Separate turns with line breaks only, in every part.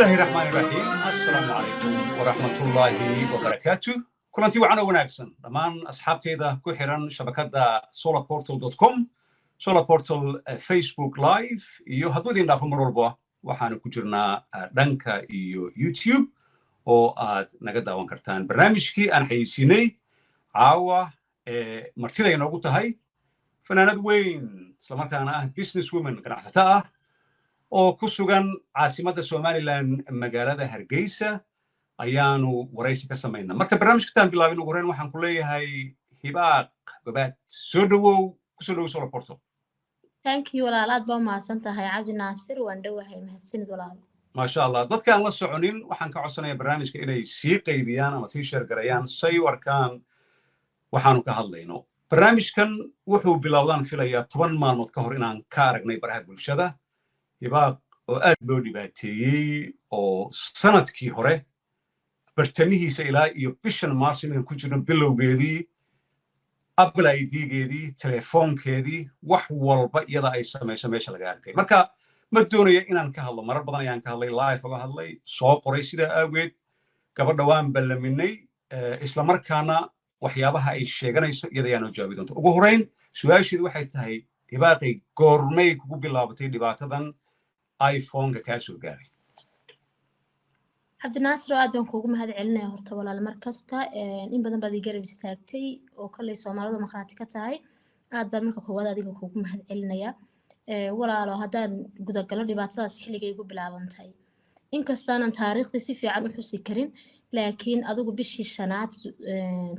الله الرحمن الرحيم السلام عليكم ورحمة الله وبركاته كلنتي وعنا وناكسن دمان أصحابتي ذا كحران شبكة solarportal.com solarportal فيسبوك لايف يهدو دين دافع مروربا وحانو كجرنا دانكا يوتيوب oo aad naga daawan kartaan barnaamijkii aan xayeysiinay caawa martida inoogu tahay fanaanad weyn isla markaana ah business woman ganacsato ah oo ku sugan caasimadda Somaliland magaalada Hargeysa ayaanu waraysi ka samaynaa marka barnaamijkan bilaabin ugu horreyn waxaan ku leeyahay hibaaq gabaad soo dhawow Solarportal
thank you walaalaad baa mahadsantahay Cabdi Naasir waan dhawahay mahadsanid walaal
ما شاء الله ضد كان لا سعنين وحن كعصنا برنامج كإنه سيقي بيان أما سيشر جريان سيور كان وحنو كهاللينو برنامج كان وحو بلاودان في ليا طبعا ما المتكهر إن عن كارج نيبره بالشدة يبقى أدلو دباتي أو سنة كي هره برتميه سيلا يبشن مارسين من كجنا بلو جدي قبل أيدي جدي تلفون كدي وحول بقى يدا أي سماش لقارك مركا ما دونيا إنان كهلا مرة بدنا يان كهلا لايف وكهلا سوق قريش ده أوجد قبل دوام بلمني إسلام كان وحيابها أي شيء كان يديانو جابيدون وجهرين سؤال شيء واحد تهي يبقى قرمي كوب بلابتي دبعتدان آيفون كاسو جاري
عبد الناصر أدون كوجم هذا علنا هرت ولا المركز تا إن بدن بدي جرب استاكتي وكل سوامر دمقراطية تاعي أدون مركز هو هذا دي كوجم هذا علنا يا walaalo haddaan gudagalo dhibaatadaas xilligay ugu bilaabantay inkastaanan taariikhda si fiican u xusi karin laakiin adigu bishii shanaad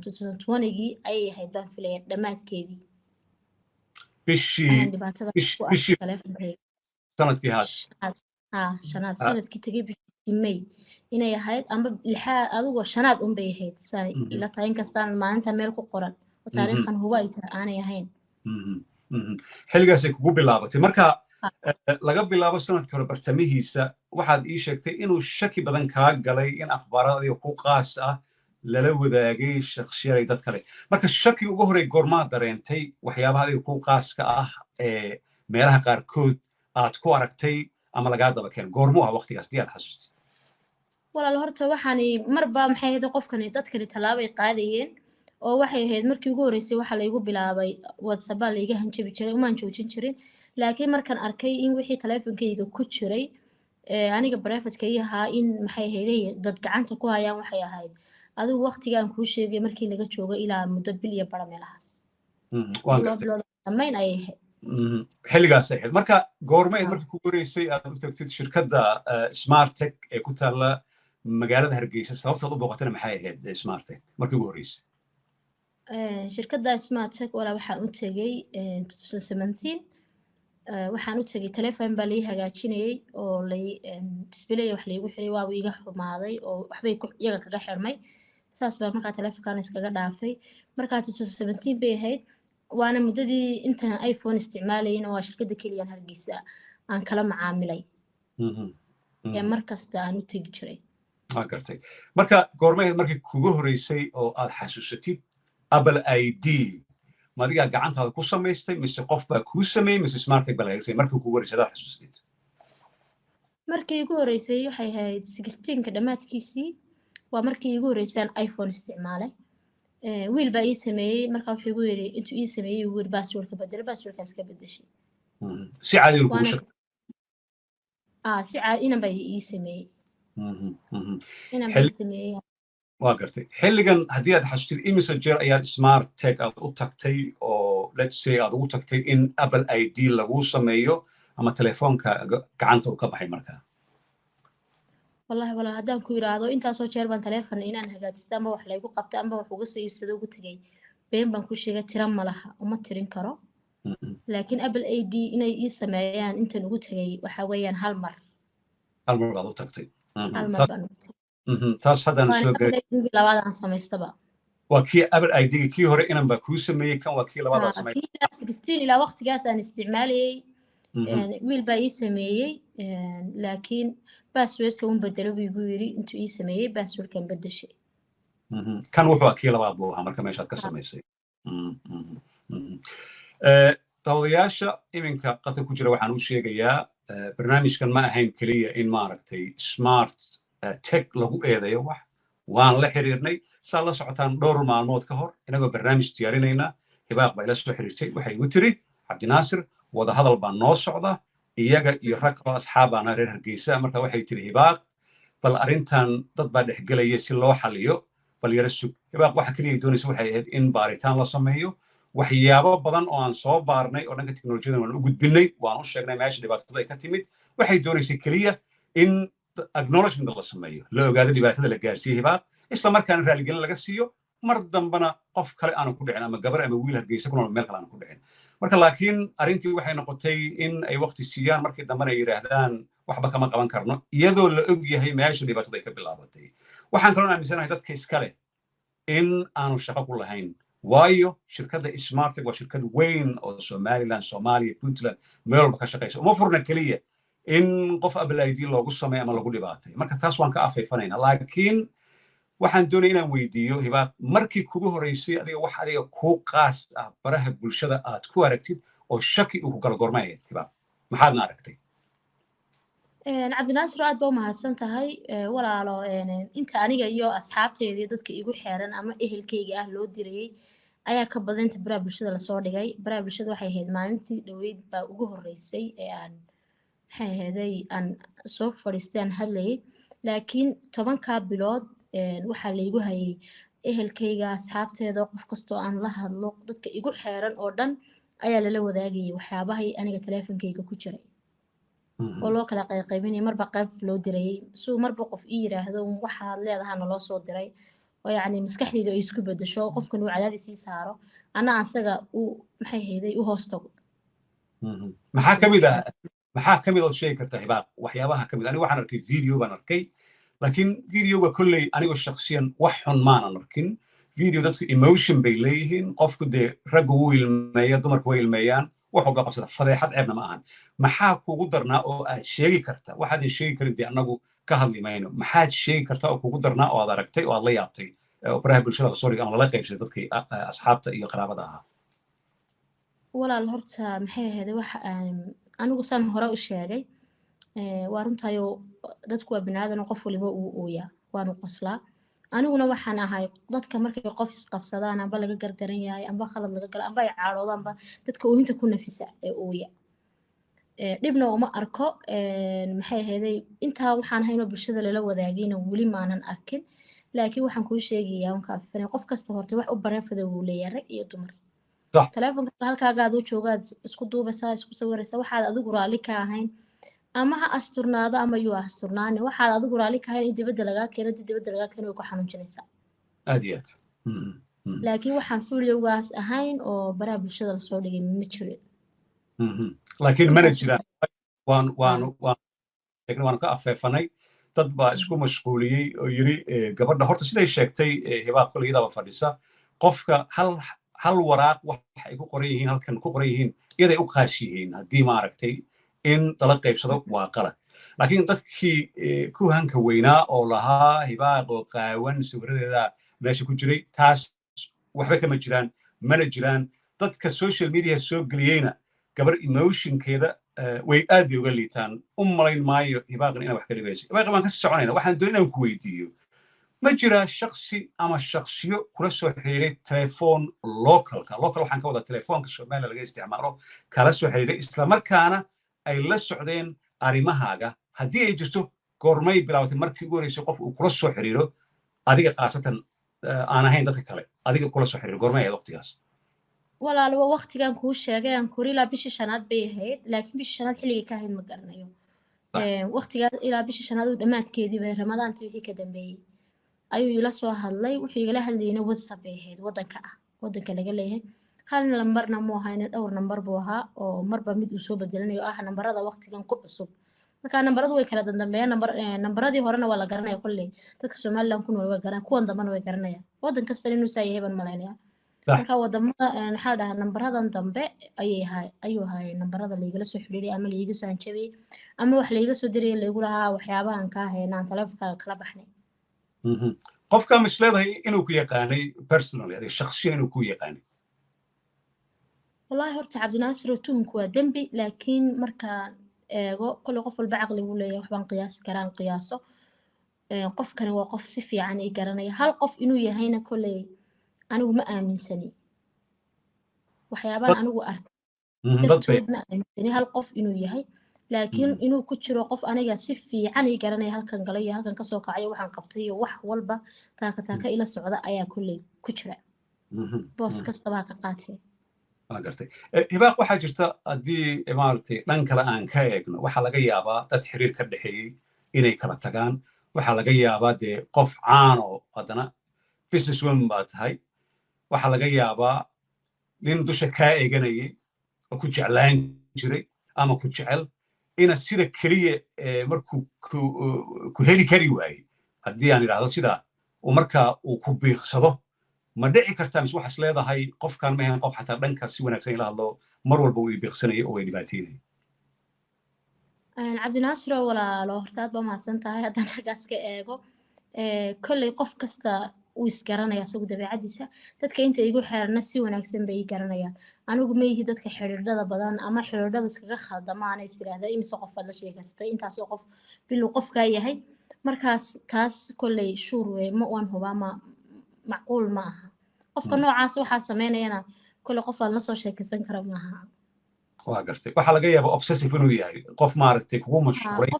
2020gii ayay ahayd baan filaya dhammaadkeedii
bishii sanadkii
shanaad sanadkii tegay bishii May inay ahayd amba lixaad adigu shanaad un bay ahayd saan ila tahay inkastaanan maalinta meel ku qoran oo taariikhan huba ay tahay aanay ahayn
xilligaas ay kugu bilaabatay marka laga bilaabo sanadkii hore bartamihiisa waxaad ii sheegtay inuu shaki badan kaa galay in akhbaarada ku qaas ah lala wadaagay shakhsiyada dad kale marka shaki ugu horey goormaa dareentay waxyaabaha adiga ku qaaska ah ee meelaha qaarkood aad ku aragtay ama laga daba keen goormo ah waqtigaas diyaar xasuustay
walaal horta waxaani marba maxay ahayd qofkani dadkani talaabay qaadayeen oo waxay ahayd markii ugu horeysay waxa la igu bilaabay WhatsApp la iga hanjabi jiray uma joojin jirin laakiin markaan arkay in wixii taleefankayga ku jiray aniga private-kay ahaa in maxay ahayd dad gacanta ku hayaan waxay ahayd adigu waqtigaan ku sheegay markii laga joogo ilaa muddo bil iyo bar meelahaas dhammayn ay ahayd
xilligaas ay ahayd marka goormeed markii ku horeysay aad u tagtid shirkadda Smart Tech ee ku taala magaalada Hargeysa sababta u booqatana maxay ahayd Smart Tech markii ugu horeysay
shirkadda Smart Tech wala waxaan u tagay 2017 waxaan u tagay telefoon baa la hagaajinayay oo la display wax la igu xiray waa iga xumaaday oo waxbay iyaga kaga xirmay saas baa markaa telefoonkan iskaga dhaafay markaa 2017 bay ahayd waana muddadii intaan iPhone isticmaalayeen oo shirkadda kaliya Hargeysa aan kala macaamilay markasta aan u tagi jiray
gartay marka goormeed markii kugu horeysay oo aad xasuusatid Apple ID ma adiga gacantaada ku samaystay mise qof baa ku sameeyay mise Smart Tech baa laga sameeyay markii kugu horeysay xasuustid
markii ugu horeysay waxay ahayd 16ka dhamaadkiisii waa markii ugu horeysay iPhone isticmaalay wiil baa ii sameeyay marka wuxuu igu yiri intuu ii sameeyay ugu yiri password-ka bedel password-kaas ka bedeshay
si caadi ah ku shaqeeyay
si caadi inaba ii sameeyay inaba ii sameeyay
waa gartay xilligan haddii aad xasuustid imise jeer ayaad Smart Tech aad u tagtay oo let's say aad ugu tagtay in Apple ID lagu sameeyo ama telefoonka gacanta uu ka baxay markaa
wallahi haddaan ku yiraahdo intaasoo jeer baan telefoon inaan hagaajisto ama wax la igu qabto ama wax uga soo iibsado ugu tagay been baan ku sheegay tira ma laha uma tirin karo laakiin Apple ID inay ii sameeyaan intaan ugu tagay waxa weeyaan hal mar
baad u tagtay
hal mar baan u tagay
taas haddaan soo
galay labaadaan samaystaba
waa kii Apple ID kii hore inaan baa ku sameeyay kan waa kii labaad
samaystay 16 ilaa waqtigaas aan isticmaalayay wiil baa ii sameeyay laakiin password-ka uu bedelo buu igu yiri intuu ii sameeyay password-kan bedeshay
kan wuxuu kii labaad buu ahaa marka meeshaad ka samaysay dawadayaasha iminka qadka ku jira waxaan u sheegayaa barnaamijkan ma ahayn keliya in maaragtay smart tech lagu eedayo wax waan la xiriirnay saa la socotaan dhowr maalmood ka hor inagoo barnaamij diyaarinayna hibaaq baa ila soo xiriirtay waxay igu tiri cabdinaasir wadahadal baa noo socda iyaga iyo rag oo asxaabaana reer hargeysa marka waxay tiri hibaaq bal arrintan dad baa dhexgelaya si loo xaliyo bal yara sug hibaaq waxa keliya doonaysa waxay ahayd in baaritaan la sameeyo waxyaabo badan oo aan soo baarnay oo dhanka teknolojiyada waan u gudbinay waan u sheegnay meesha dhibaatada ay ka timid waxay doonaysay keliya in acknowledgement la sameeyo la ogaado dhibaatada la gaarsiiyey hibaaq isla markaana raaligelin laga siiyo mar dambana qof kale aanu ku dhicin ama gabar ama wiil hargeysa ku nool meel kale aanu ku dhicin marka laakiin arrintii waxay noqotay in ay waqti siiyaan markii dambena ay yidhaahdaan waxba kama qaban karno iyadoo la og yahay meesha dhibaatada ay ka bilaabatay waxaan kaloo aaminsanahay dadka iskale in aanu shaqo ku lahayn waayo shirkadda smartech waa shirkad weyn oo somaliland soomaaliya puntland meel walba ka shaqaysa uma furna keliya in qof apple id loogu sameeyo ama lagu dhibaatay marka taas waan ka afayfanayna laakiin waxaan doonaya inaan weydiiyo hibaaq markii kugu horeysay adiga wax adiga kuu qaas ah baraha bulshada aad ku aragtid oo shaki uu ku kala gormayay hibaaq maxaadna aragtay
cabdinaasir aad baa u mahadsan tahay walaalo inta aniga iyo asxaabteedii dadka igu xeeran ama ehelkayga ah loo dirayay ayaa ka badan inta baraha bulshada lasoo dhigay baraha bulshada waxay ahayd maalintii dhoweyd baa ugu horeysay ee aan maxay ahaday aan soo fadhiistay aan hadlayay laakiin 10 bilood waxaa laygu hayay ehelkayga asxaabteeda qof kastoo aan la hadlo dadka igu xeeran oo dhan ayaa lala wadaagayay waxyaabahay aniga taleefankayga ku jiray oo loo kala qaybinay marba qayb loo dirayay suu marba qof ii yiraahdo waxaad leedahay naloo soo diray oo yacni maskaxdayda ay isku bedesho qofkan uu cadaadis ii saaro ana asaga uu maxay hayday u hoos tago
maxaa ka mid ood sheegi kartaa hibaaq waxyaabaha ka mid aniga waxaan arkay video baan arkay laakiin videoga kolley anigoo shakhsiyan wax xun maanan arkin video dadku emotion bay leeyihiin qofku dee raggu wuu ilmeeya dumarku way ilmeeyaan wax walba qabsada fadeexad ceebna ma ahan maxaa kugu darnaa oo aad sheegi karta waxaadan sheegi karin dee annagu ka hadli mayno maxaad sheegi kartaa oo kugu darnaa oo aad aragtay oo aad la yaabtay oo baraha bulshada lasoo dhigay ama lala qaybsaday dadkii asxaabta iyo qaraabada ahaa
walaal horta maxay ahayd waxa anigu san hore u sheegay waa runtayo dadku waa bini'aadan qof waliba uu ooyaa waanu qoslaa aniguna waxaan ahay dadka markay qof isqabsadaan amba laga gardaran yahay amba khalad laga galo amba ay caadoodaanba dadka oohinta ku nafisa ee ooya dhibna uma arko maxay ahaday intaa waxaan haynoo bulshada lala wadaagayna weli maanan arkin laakiin waxaan kuu sheegayaa wanka afifanay qof kasta horta wax u bareefada wuu leeyahay rag iyo dumar taleefanka halkaaga adoo joogaad isku duubaysaa isku sawiraysaa waxaad adigu raalli ka ahayn ama ha asturnaado ama yuu asturnaani waxaad adigu raalli ka ahayn in dibadda lagaa keeno dibadda lagaa keeno way ku xanuunjinaysaa
aad iyo aad
laakiin waxaan videogaas ahayn oo baraha bulshada lasoo dhigay ma jirin
laakiin mana jiraan waanu ka afeefanay dad baa isku mashquuliyey oo yiri gabadha horta siday sheegtay hibaaq kole iyadaaba fadhisa qofka hal waraaq wax ay ku qoran yihiin halkan ku qoran yihiin iyaday u qaas yihiin haddii maaragtay in lala qaybsado waa qalad laakiin dadkii ku hanka weynaa oo lahaa hibaaq oo qaawan sawiradeeda meesha ku jiray taas waxba kama jiraan mana jiraan dadka social media soo geliyeyna gabar emotionkeeda way aad bay uga liitaan u malayn maayo hibaaqan inaa wax ka dhibayso hibaaqi baan ka soconayna waxaan doon inaan ku weydiiyo ma jira shaksi ama shaksiyo kula soo xiriiray telefoon localka local waxaan ka wadaa telefoonka Soomaaliya laga isticmaalo kala soo xiriiray isla markaana ay la socdeen arrimahaaga haddii ay jirto goormay bilaabatay markii ugu horeysay qof uu kula soo xiriiro adiga qaasatan aan ahayn dadka kale adiga kula soo xiriiro goormay ahayd waqtigaas
walaal waa waqtigan kuu sheegay aan kuri ilaa bishii shanaad bay ahayd laakiin bishii shanaad xilligii ka ahayd ma garanayo waqtigaas ilaa bishii shanaad uu dhammaadkeedii bay ramadaantii wixii ka dambeeyey ayuu ila soo hadlay wuxuu igala hadlayna WhatsApp bay ahayd wadanka laga leeyahay hal lambarna mu ahayna dhowr nambar buu ahaa oo marba mid uu soo bedelanayo ah nambarada waqtigan ku cusub marka nambaradu way kala dambeeyaan nambaradii horena waa la garanaya kulley dadka Soomaaliland ku nool way garanayaan kuwan dambana way garanayaan wadan kasta inuu saa yahay ban malaynaya marka wadamada maxaa dhahaa nambaradan dambe ayuu ahay nambarada la igala soo xiriiray ama la iga soo hanjabay ama wax la iga soo diray la igu lahaa waxyaabahan ka haynaan taleefankaaga kala baxnay
qofka mis leedahay inuu ku yaqaanay personally adiga shakhsiyan inuu ku yaqaanay
wallahi horta cabdinaasir tumku waa dembi laakiin marka eego kulli qof walba caqli buu leeyahay waxbaan qiyaasi karaan qiyaaso qofkani waa qof si fiican ii garanaya hal qof inuu yahayna kolley anigu ma aaminsani waxyaabaan anigu arkay dartood ma aaminsani hal qof inuu yahay laakiin inuu ku jiro qof aniga si fiican ii garanaya halkan galay iyo halkan kasoo kacayo waxaan qabtay iyo wax walba taaka ila socda ayaa kolley ku jira boos kastaba ka qaatay
gartay hibaaq waxaa jirta haddii maaragtay dhan kale aan ka eegno waxaa laga yaabaa dad xiriir ka dhexeeyey inay kala tagaan waxaa laga yaabaa dee qof caan oo haddana business woman baa tahay waxaa laga yaabaa nin dusha kaa eeganayay oo ku jeclaan jiray ama ku jecel ina sida keliya markuu ku heli kari waayey haddii aan idhaahdo sidaa uu markaa uu ku biiqsado ma dhici kartaa mise waxaas leedahay qofkaan ma ahayn qof xataa dhankaas si wanaagsan ila hadlo mar walba uu biiqsanayay oo ay dhibaateynayay
cabdinaasir oo walaalo horta aad baa mahadsan tahay haddaan xaggaas ka eego kolley qof kasta uu isgaranaya isagu dabeecadiisa dadka inta igu xeerna si wanaagsan bay ii garanayaan anigu ma yihi dadka xidhiidhada badan ama xidhiidhadu iskaga khaldama aanay is idhaahda imise qofaad la sheegaystay intaasoo qof biluu qofkaa yahay markaas taas kolley shuur wey ma waan hubaa macquul ma aha qofka noocaas waxaa sameynayana kolley qof aan la soo sheekaysan kara maaha
waa gartay waxaa laga yaabaa obsessive inuu yahay qof maaragtay kugu mashquulay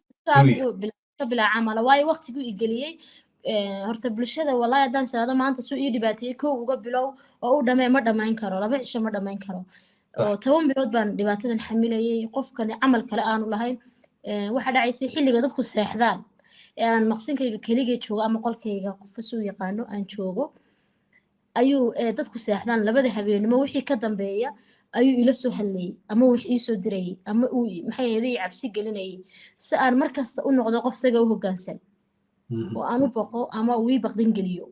ka bilaa camala waayo waqtiguu i geliyey horta bulshada wallahi haddaan siraado maanta suu ii dhibaateeyey kow uga bilow oo u dhamee ma dhammayn karo 2 cisho ma dhammayn karo oo 10 bilood baan dhibaatadan xamilayay qofkani camal kale aanu lahayn waxa dhacaysay xilliga dadku seexdaan aan maqsinkayga keligay joogo ama qolkayga qof suu yaqaano aan joogo ayuu dadku seexdaan 2 habeenimo wixii ka dambeeya ayuu ila soo hadlayay ama wax ii soo dirayay ama uu maxay ahayd cabsi gelinayay si aan markasta u noqdo qof saga u hoggaansan oo aan u baqo ama uu ii baqdin geliyo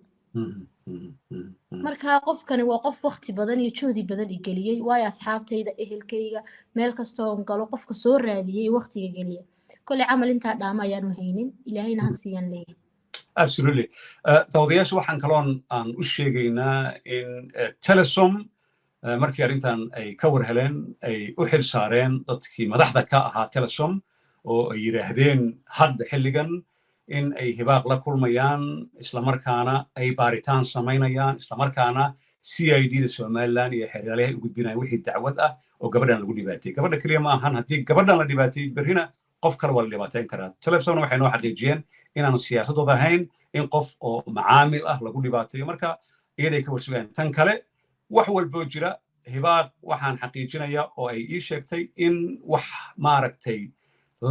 marka qofkani waa qof waqti badan iyo joodi badan i geliyay waayo asxaabtayda ehelkayga meel kasta oo galo qofka soo raadiyay waqtiga geliya kulli camal inta dhaama ayaan haynin ilaahayna ha siiyan leeyahay
absolutely dawadayaasha waxaan kaloon aan u sheegaynaa in telesom markii arrintan ay ka war heleen ay u xil saareen dadkii madaxda ka ahaa telesom oo ay yiraahdeen hadda xilligan in ay hibaaq la kulmayaan isla markaana ay baaritaan samaynayaan isla markaana CID da Somaliland iyo xeeryaalaha u gudbinayaan wixii dacwad ah oo gabadhan lagu dhibaatay gabadha kaliya ma ahan haddii gabadhan la dhibaatay berrina qof kale waa la dhibaateyn karaa telefisonna waxay noo xaqiijiyeen inaanu siyaasadooda ahayn in qof oo macaamil ah lagu dhibaateeyo marka iyaday ka warsugayaan tan kale wax walboo jira hibaaq waxaan xaqiijinayaa oo ay ii sheegtay in wax maaragtay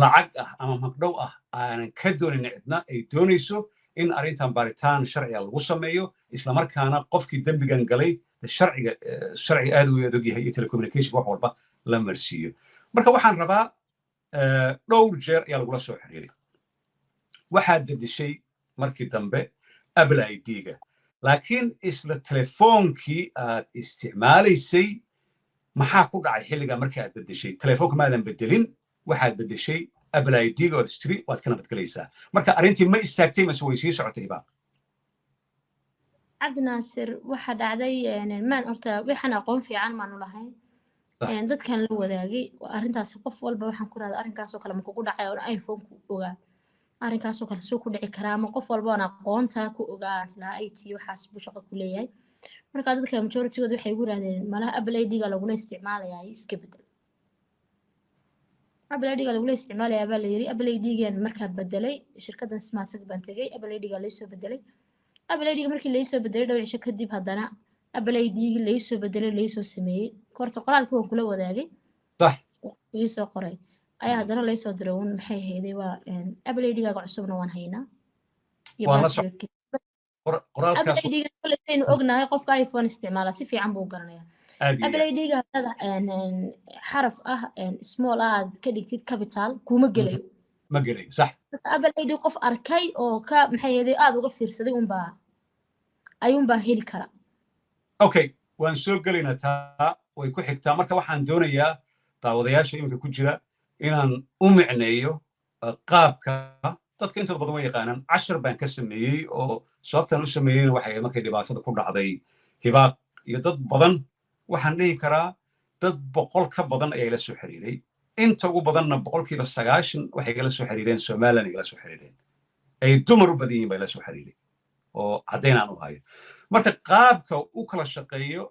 lacag ah ama magdhow ah aanan ka doonin cidna ay doonayso in arrintan baaritaan sharciga lagu sameeyo isla markaana qofkii dembigan galay sharciga aad u adag yahay iyo telecommunication wax walba la marsiiyo marka waxaan rabaa dhowr jeer ayaa lagula soo xiriiray waxaad bedeshay markii dambe Apple ID-ga laakiin isla telefoonkii aad isticmaalaysay maxaa ku dhacay xilliga markii aad bedeshay telefoonka maadan bedelin waxaad bedeshay Apple ID-ga oo istiri waad ka nabadgelaysaa marka arrintii ma istaagtay mase way sii socotay baa
cabdinaasir waxa dhacday maan horta waxaan aqoon fiican maanu lahayn dadkan la wadaagay arrintaas qof walba waxaan ku raaday arrinkaas oo kale ma kugu dhacay oo iPhone ku ogaa arrinkaas oo kale soo ku dhici karaa ama qof walba aan aqoonta ku ogaa isla IT waxaas buu shaqo ku leeyahay marka dadka majority-gooda waxay ugu raadeen malaha Apple ID-ga lagula isticmaalayaa iska bedel Apple ID-ga lagula isticmaalayaa baa la yiri Apple ID-gan markaa bedelay shirkaddan Smartech baan tagay Apple ID-ga la soo bedelay Apple ID-ga markii la soo bedelay dhowr cisho kadib haddana Apple ID-ga la soo bedelay la soo sameeyay korta qoraalka waan kula wadaagay
صح
ii soo qoray ayaa haddana la soo diray un maxay ahaydey waa Apple ID-ga cusubna waan haynaa Apple ID-ga koleynu ognahay qofka iPhone isticmaala si fiican buu garanayaa Apple ID-ga hadda xaraf ah small aad ka dhigtid capital kuma gelayo
ma gelayo sax
Apple ID qof arkay oo ka maxay ahaydey aad uga fiirsaday ayuun baa heli kara
okay waan soo gelaynaa taa way ku xigtaa marka waxaan doonayaa daawadayaasha iminka ku jira inaan u micneeyo qaabka dadka intooda badan way yaqaanaan 10 baan ka sameeyey oo sababtaan u sameeyeyna waxay ahayd markay dhibaatada ku dhacday hibaaq iyo dad badan waxaan dhihi karaa dad 100 ka badan ayaa la soo xiriiray inta ugu badanna boqolkiiba 90 waxay igala soo xiriireen Somaliland igala soo xiriireen ay dumar u badan yihiin bay la soo xiriireen oo caddaynaan u hayo marka qaabka u kala shaqeeyo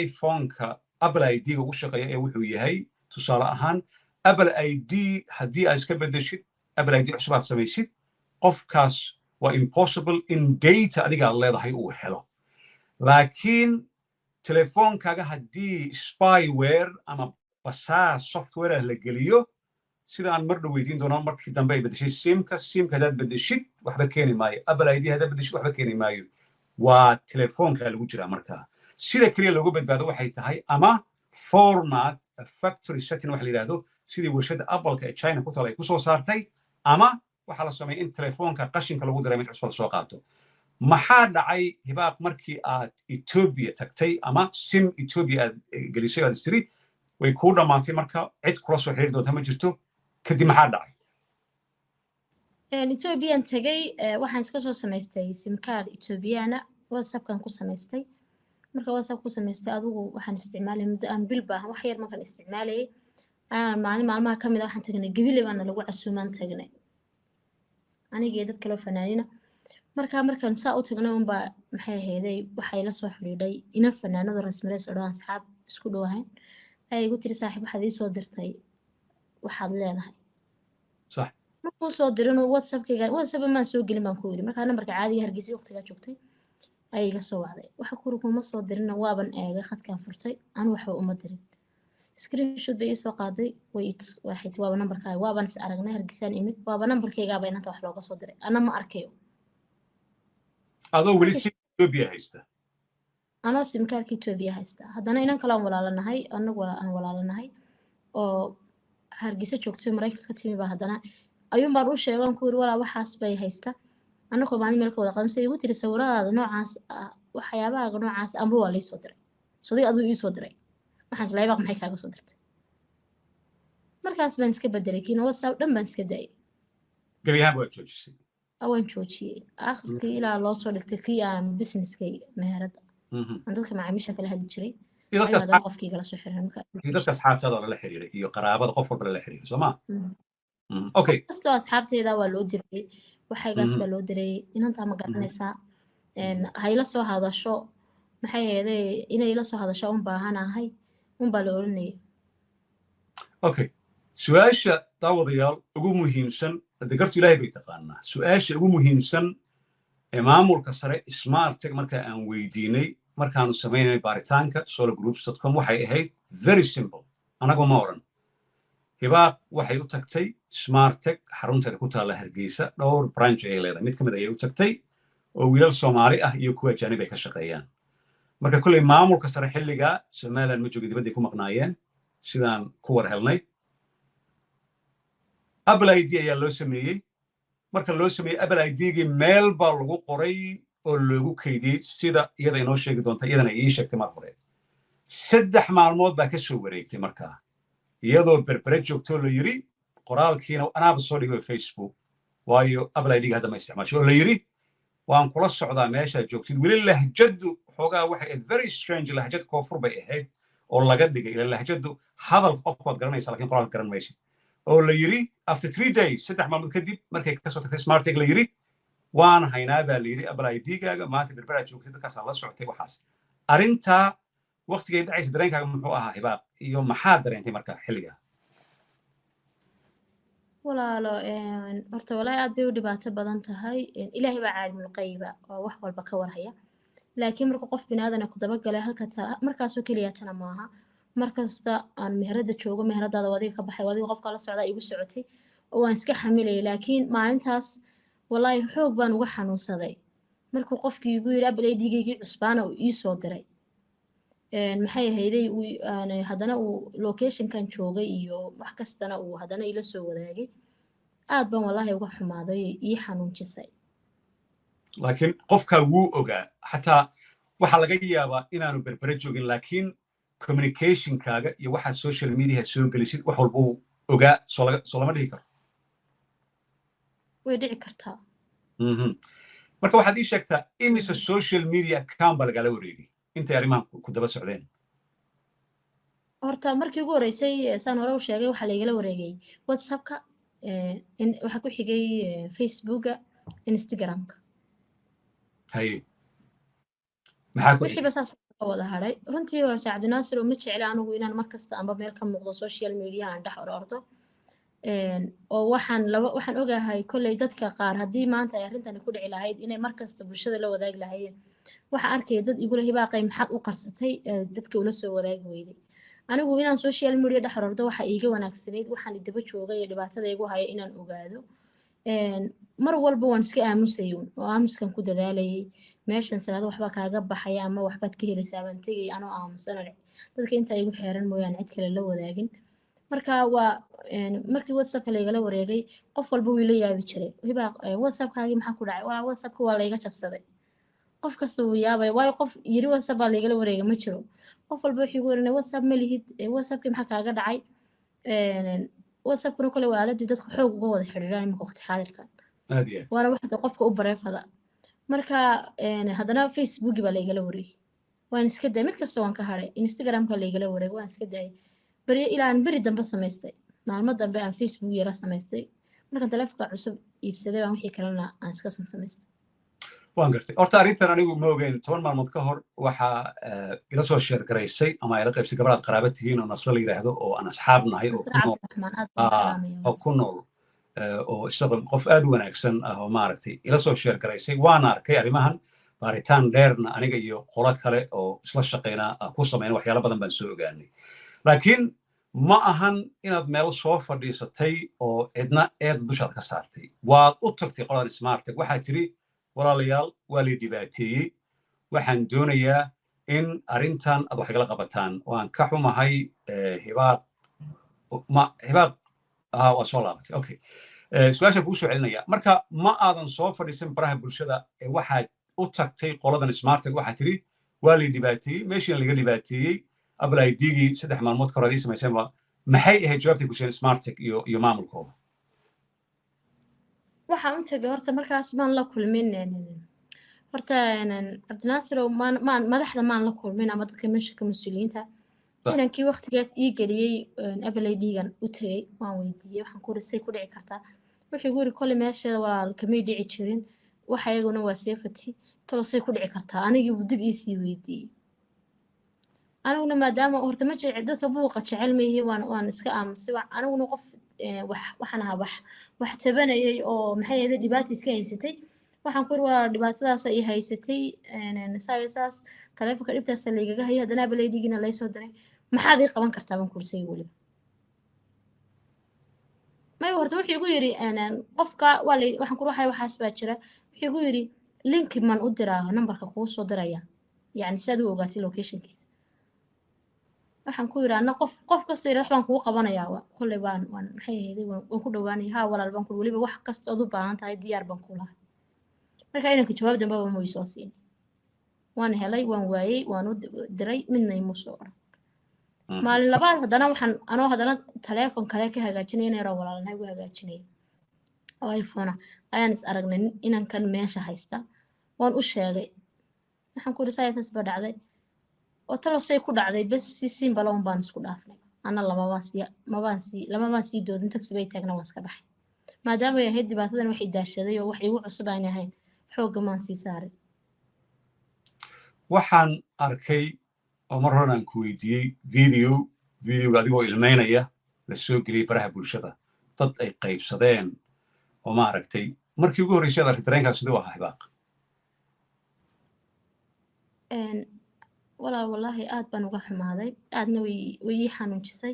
iPhone-ka Apple ID-ga ugu shaqeeya ee wuxuu yahay tusaale ahaan Apple ID haddii aad iska bedeshid Apple ID cusub aad samaysid qofkaas waa impossible in data adiga aad leedahay uu helo laakiin telefoonkaaga haddii spyware ama basaas software la geliyo sida aan mar dhow weydiin doono markii dambe ay bedeshay simka hadaad bedeshid waxba keeni maayo Apple ID hadaad bedeshid waxba keeni maayo waa telefoonka lagu jiraa markaa sida kaliya loogu badbaado waxay tahay ama format factory setting wax la yiraahdo sidii warshada Apple-ka ee China ku talay ku soo saartay ama waxa la sameeyay in telefoonka qashinka lagu diray mid cusub soo qaato maxaa dhacay hibaaq markii aad Ethiopia tagtay ama sim Ethiopia aad gelisay aad istiri way ku dhamaatay marka cid kula soo xiriir doonta ma jirto kadib maxaa dhacay
Ethiopian tagay waxaan iska soo samaystay sim card Ethiopiana WhatsApp-kan ku samaystay marka WhatsApp ku samaystay adigu waxaan isticmaalay muddo aan bil baahan wax yar markaan isticmaalay maalmaha ka mid ah waxaan tagnay Gabiley baan lagu casuumaan tagnay anigii dad kale oo fanaanina markaan saa u tagnay un baa maxay ahaydey waxay la soo xiriiray ina fanaanada rasmiyeed oo dhan asxaab isku dhawahay ay igu tiri saaxiib waxaad ii soo dirtay waxaad leedahay
صح
markuu soo dirino WhatsApp ma soo gelin baan ku yiri marka nambarka caadiga Hargeysa waqtiga joogtay ay iga soo wacday waxa ku ruguma soo dirina waaban eegay khadkan furtay aan waxba uma dirin screenshot bay soo qaaday waxay waaba nambarkaaga waaban is aragnay Hargeysaan imid waaba nambarkayga baa inta wax looga soo diray ana ma arkayo
adoo wali si Ethiopia haysta
anoo simkaarka Ethiopia haysta haddana inan kala walaalanahay anagu aan walaalanahay oo Hargeysa joogtay Mareykanka ka timi baa haddana ayuun baan u sheegan ku yiri walaa waxaas bay haysta anagoo maalin meel ka wada qadamsay igu tiri sawiradaada noocaas waxyaabaha noocaas amba waa la soo diray sodii aduu ii soo diray waxaan isleeyahay maxay kaaga soo dirtay markaas baan iska bedelay kiina WhatsApp dhan baan iska daayay
gabiyaha waa joojisay
awaan joojiyay aakhirkii ilaa loo soo dhigtay kii aan businesskay meherada aan dadka macaamiisha kala hadli jiray ayada qofkii kala soo xiray marka
dadka asxaabtada la xiriiray iyo qaraabada qof walba la xiriiray Soomaa okay
kasto asxaabteeda waa loo diray waxaygaas baa loo diray inanta ma garanaysaa hay la soo hadasho maxay ahaydey inay la soo hadasho un baahanahay un baa la oranayay
okay su'aasha daawadayaal ugu muhiimsan dagartu Ilaahay bay taqaanaa su'aasha ugu muhiimsan ee maamulka sare smart marka aan weydiinay markaanu sameynay baaritaanka sologroups.com waxay ahayd very simple anagu ma oran hibaaq waxay u tagtay smart xarunteeda ku taala Hargeysa dhowr branch ay leedahay mid kamid ayay u tagtay oo wiilal Soomaali ah iyo kuwa Jaanib ay ka shaqeeyaan marka kulay maamulka sare xilliga Somaliland ma joogay dibadda ku maqnaayeen sidaan ku war helnay Apple ID ayaa loo sameeyay marka loo sameeyay Apple ID-gi meel baa lagu qoray oo loogu kaydiyay sida iyada inoo sheegi doonta iyadana ii sheegtay mar hore 3 maalmood baa ka soo wareegtay markaa iyadoo berbere joogto la yiri qoraalkiina anaaba soo dhigay Facebook waayo Apple ID-ga hadda ma isticmaasho oo la yiri waan kula socdaa meesha joogtid wili lahjadu xogaa waxay very strange lahjad koonfur bay ahayd oo laga dhigay ila lahjadu hadal qofkood garanaysa laakiin qoraal garan maysid oo la yiri after 3 days 3 maalmood kadib markay ka soo tagtay smart la yiri waan haynaa baa la yiri Apple ID-gaaga maanta berbera joogtid dadkaas la socotay waxaas arinta waqtigay dhacaysa dareenkaaga muxuu ahaa hibaaq iyo maxaa dareentay marka xilliga
walaalo horta walaa aad bay u dhibaato badan tahay ilaahay baa caalimul qayba oo wax walba ka warhaya laakiin marka qof binaadana ku daba galay halka markaasoo kaliya tana maaha markasta aan meherada joogo meheradaada wadiga ka baxay wadiga qofka la socda igu socotay oo aan iska xamilay laakiin maalintaas wallahi xoog baan uga xanuunsaday markuu qofkii igu yiri Apple ID-gaygii cusbaana uu ii soo diray maxay ahaydey haddana uu location-kan joogay iyo wax kastana uu haddana ila soo wadaagay aad baan wallahi uga xumaaday ii xanuunjisay
laakiin qofka wuu ogaa xataa waxa laga yaabaa inaanu berbere joogin laakiin communication-kaaga iyo waxa social media soo gelisid wax walba uu ogaa soo lama dhihi karo
way dhici kartaa
marka waxaad ii sheegtaa imise social media account baa lagala wareegay intay arrimahan ku daba socdeen
horta markii ugu horeysay saan hore u sheegay waxaa laigala wareegay WhatsAppka waxaa ku xigay Facebooka Instagramka
hay maxaa ku
wixii basaas wada haray runtii horta Cabdinaasir uma jecel anigu inaan markasta amba meel ka muuqdo social media aan dhex ororto oo waxaan ogahay kolley dadka qaar haddii maanta ay arrintani ku dhici lahayd inay markasta bulshada la wadaagi lahaayeen waxaan arkaya dad igula hibaaqay maxaad u qarsatay dadka ula soo wadaagi weyday anigu inaan social media dhex orordo waxa iiga wanaagsanayd waxaan daba joogay iyo dhibaatada igu haya inaan ogaado mar walba waan iska aamusayuun oo aamuskan ku dadaalayay meeshan salaado waxba kaaga baxaya ama waxbaad ka helaysaa baan tegay anoo aamusanan dadka inta igu xeeran mooyaan cid kale la wadaagin marka waa markii WhatsAppka laigala wareegay qof walba wuu la yaabi jiray hibaaq WhatsAppkaagii maxaa ku dhacay waa WhatsAppka waa layga jabsaday qof kasta wuu yaabay waayo qof yiri WhatsApp baa laigala wareegay ma jiro qof walba wuxuu warinay WhatsApp ma lihid WhatsAppkii maxaa kaaga dhacay WhatsAppkuna kale waa aaladii dadku xoog uga wada xiriiraan imika waqti xaadirkan waana waxda qofka u bareefada marka haddana Facebook baa laigala wareegay waan iska day mid kasta waan ka haray Instagramka laigala wareegay waan iska day beri dambe samaystay maalmo dambe aan Facebook yara samaystay markaan taleefanka cusub iibsaday baan wixii kalena aan iska samaystay
waan gartay horta arrintan anigu ma ogeyn 10 maalmood ka hor waxaa ila soo sheer garaysay ama ila qaybsay gabadhaad qaraaba tihiin oo nasro la yidhaahdo oo aan asxaab nahay oo ku nool oo isaga qof aad u wanaagsan ah oo maaragtay ila soo sheer garaysay waan arkay arrimahan baaritaan dheerna aniga iyo qolo kale oo isla shaqeyna ku sameeyna waxyaalo badan baan soo ogaanay laakiin ma ahan inaad meel soo fadhiisatay oo cidna eed dushaad ka saartay waad u tagtay qoladan smartag waxaa tiri walaalayaal waa la dhibaateeyey waxaan doonayaa in arrintan aad wax igala qabataan waan ka xumahay hibaaq waa soo laabatay okay su-aashaan kuu soo celinaya marka ma aadan soo fadhiisan baraha bulshada waxaad u tagtay qoladan smartag waxaa tiri waa la dhibaateeyey meeshiina laga dhibaateeyey Apple ID-gii 3 maalmood ka hor ay samayseen maxay ahayd jawaabtay ku sheegeen smartag iyo maamulkooda
waxaan u tagay horta markaas maan la kulmin horta Cabdinaasir madaxda maan la kulmin ama dadka meesha ka mas'uuliyiinta inankii waqtigaas ii geliyay Apple ID-gan u tagay waan weydiiyay waxaan ku risay ku dhici kartaa wuxuu igu yiri kole meesheeda walaal kamay dhici jirin waxa iyaguna waa safety tolosay ku dhici kartaa anigii uu dib ii sii weydiiyay aniguna maadaama horta ma jecel dadka buuqa jecel meeyay waan iska aamusay aniguna qof waxaan ahaa wax tabanayay oo maxay ahayd dhibaato iska haysatay waxaan ku waa dhibaatadaas ay haysatay saas taleefanka dhibtaas la igaga hayay hadana baleedigina la soo diray maxaad ii qaban kartaa baan kursay waliba may horta wuxuu igu yiri qofka waxaan ku ruuxay waxaas baa jira wuxuu igu yiri link man u diraa numberka kuu soo diraya yani saad u ogaatay locationkiisa waxaan ku yiri ana qof kasta ila waxaan kugu qabanayaa kulli waan maxay ahayd waan ku dhawaanay ha walaal baan ku waliba wax kasta oo u baahan tahay diyaar baan ku lahay marka inanka jawaab dambe ma soo siin waan helay waan waayay waan u diray midna ima soo oran maalin labaad haddana taleefon kale ka hagaajinay inay walaalnay ugu hagaajinay oo iPhone ayaan is aragnay inankan meesha haysta waan u sheegay waxaan ku risay asaas ba dhacday oo talosay ku dhacday bas si simple oo baan isku dhaafnay ana lama baan sii doodin taxi bay taagna waan iska baxay maadaama ay ahayd dhibaatadan wax idaashaday oo wax igu cusub aan ahayn xoogga maan sii saaray
waxaan arkay oo mar hore aan ku weydiiyey videoga adigoo ilmeynaya la soo geliyay baraha bulshada dad ay qaybsadeen oo maaragtay markii ugu horreysay aad arkay dareenkaaga siduu ahaa hibaaq
wallaahi aad baan uga xumaaday aadna way ii xanuunjisay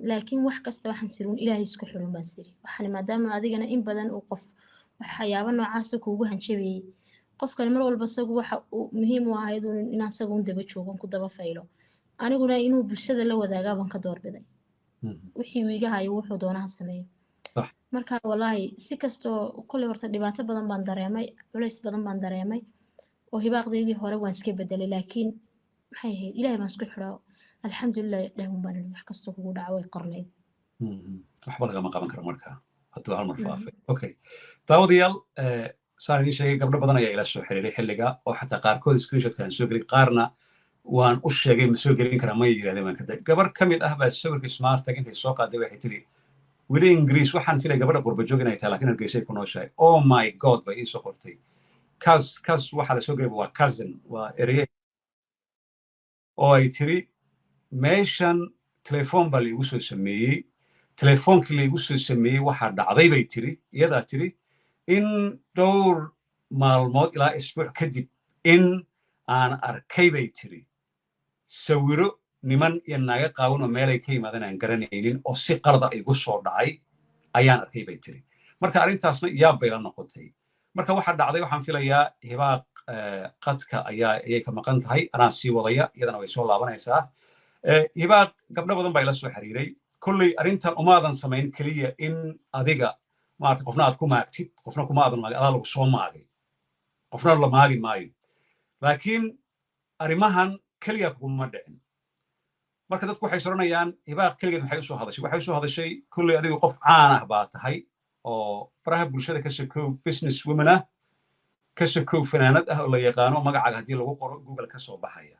laakiin wax kasta waxaan sirin ilaahay isku xulun baan siri waxaan maadaama adigana in badan uu qof waxyaabo noocaas kuugu hanjabeeyay qofkan mar walba isagu waxa uu muhiim u ahayd inaan isagu daba joogo ku daba faylo aniguna inuu bulshada la wadaaga baan ka doorbiday wixii uu iga hayo wuxuu doonaha sameeyo marka wallaahi si kasto kulli horta dhibaato badan baan dareemay culays badan baan dareemay oo hibaaqdeedii hore waan iska bedelay laakiin maxay ahayd ilaahay baan isku xidhaa alxamdulilah dhahun baan wax kastoo kugu dhaca way qorneyd
waxba lagama qaban karo marka hadduu hal mar faafay okay daawadayaal saan idiin sheegay gabdho badan ayaa ila soo xiriiray xilliga oo xataa qaarkood screenshotkaan soo gelay qaarna waan u sheegay ma soo gelin karaa ma yidhahdeen waan kada gabar ka mid ah baa sawirka smartag intay soo qaaday waxay tiri weli ingiriis waxaan filay gabadha qurbajoog inay tahay laakiin hargeysay ku nooshahay oh my god bay ii soo qortay kas waxaa la soo gelay waa cousin waa ereye oo ay tiri meeshan telefoon baa laigu soo sameeyey telefoonkii laigu soo sameeyey waxaa dhacday bay tiri iyadaa tiri in dhowr maalmood ilaa isbuuc kadib in aan arkay bay tiri sawiro niman iyo naaga qaawan oo meelay ka yimaadeen aan garanaynin oo si qalada igu soo dhacay ayaan arkay bay tiri marka arrintaasna yaab bay la noqotay marka waxaa dhacday waxaan filayaa hibaaq qadka ayay ka maqan tahay anaa sii wadaya iyadana way soo laabanaysaa hibaaq gabdho badan baa ila soo xiriiray kolley arrintan umaadan samayn keliya in adiga maarata qofna aad ku maagtid qofna kuma aadan maagin adaa lagu soo maagay qofna la maagi maayo laakiin arrimahan keliya kuma dhicin marka dadku waxay soranayaan hibaaq keligeed maxay usoo hadashay waxay usoo hadashay kolley adigu qof caan ah baa tahay oo baraha bulshada ka sokow business women ah ka sokow fanaanad ah oo la yaqaano magacaaga haddii lagu qoro google ka soo baxaya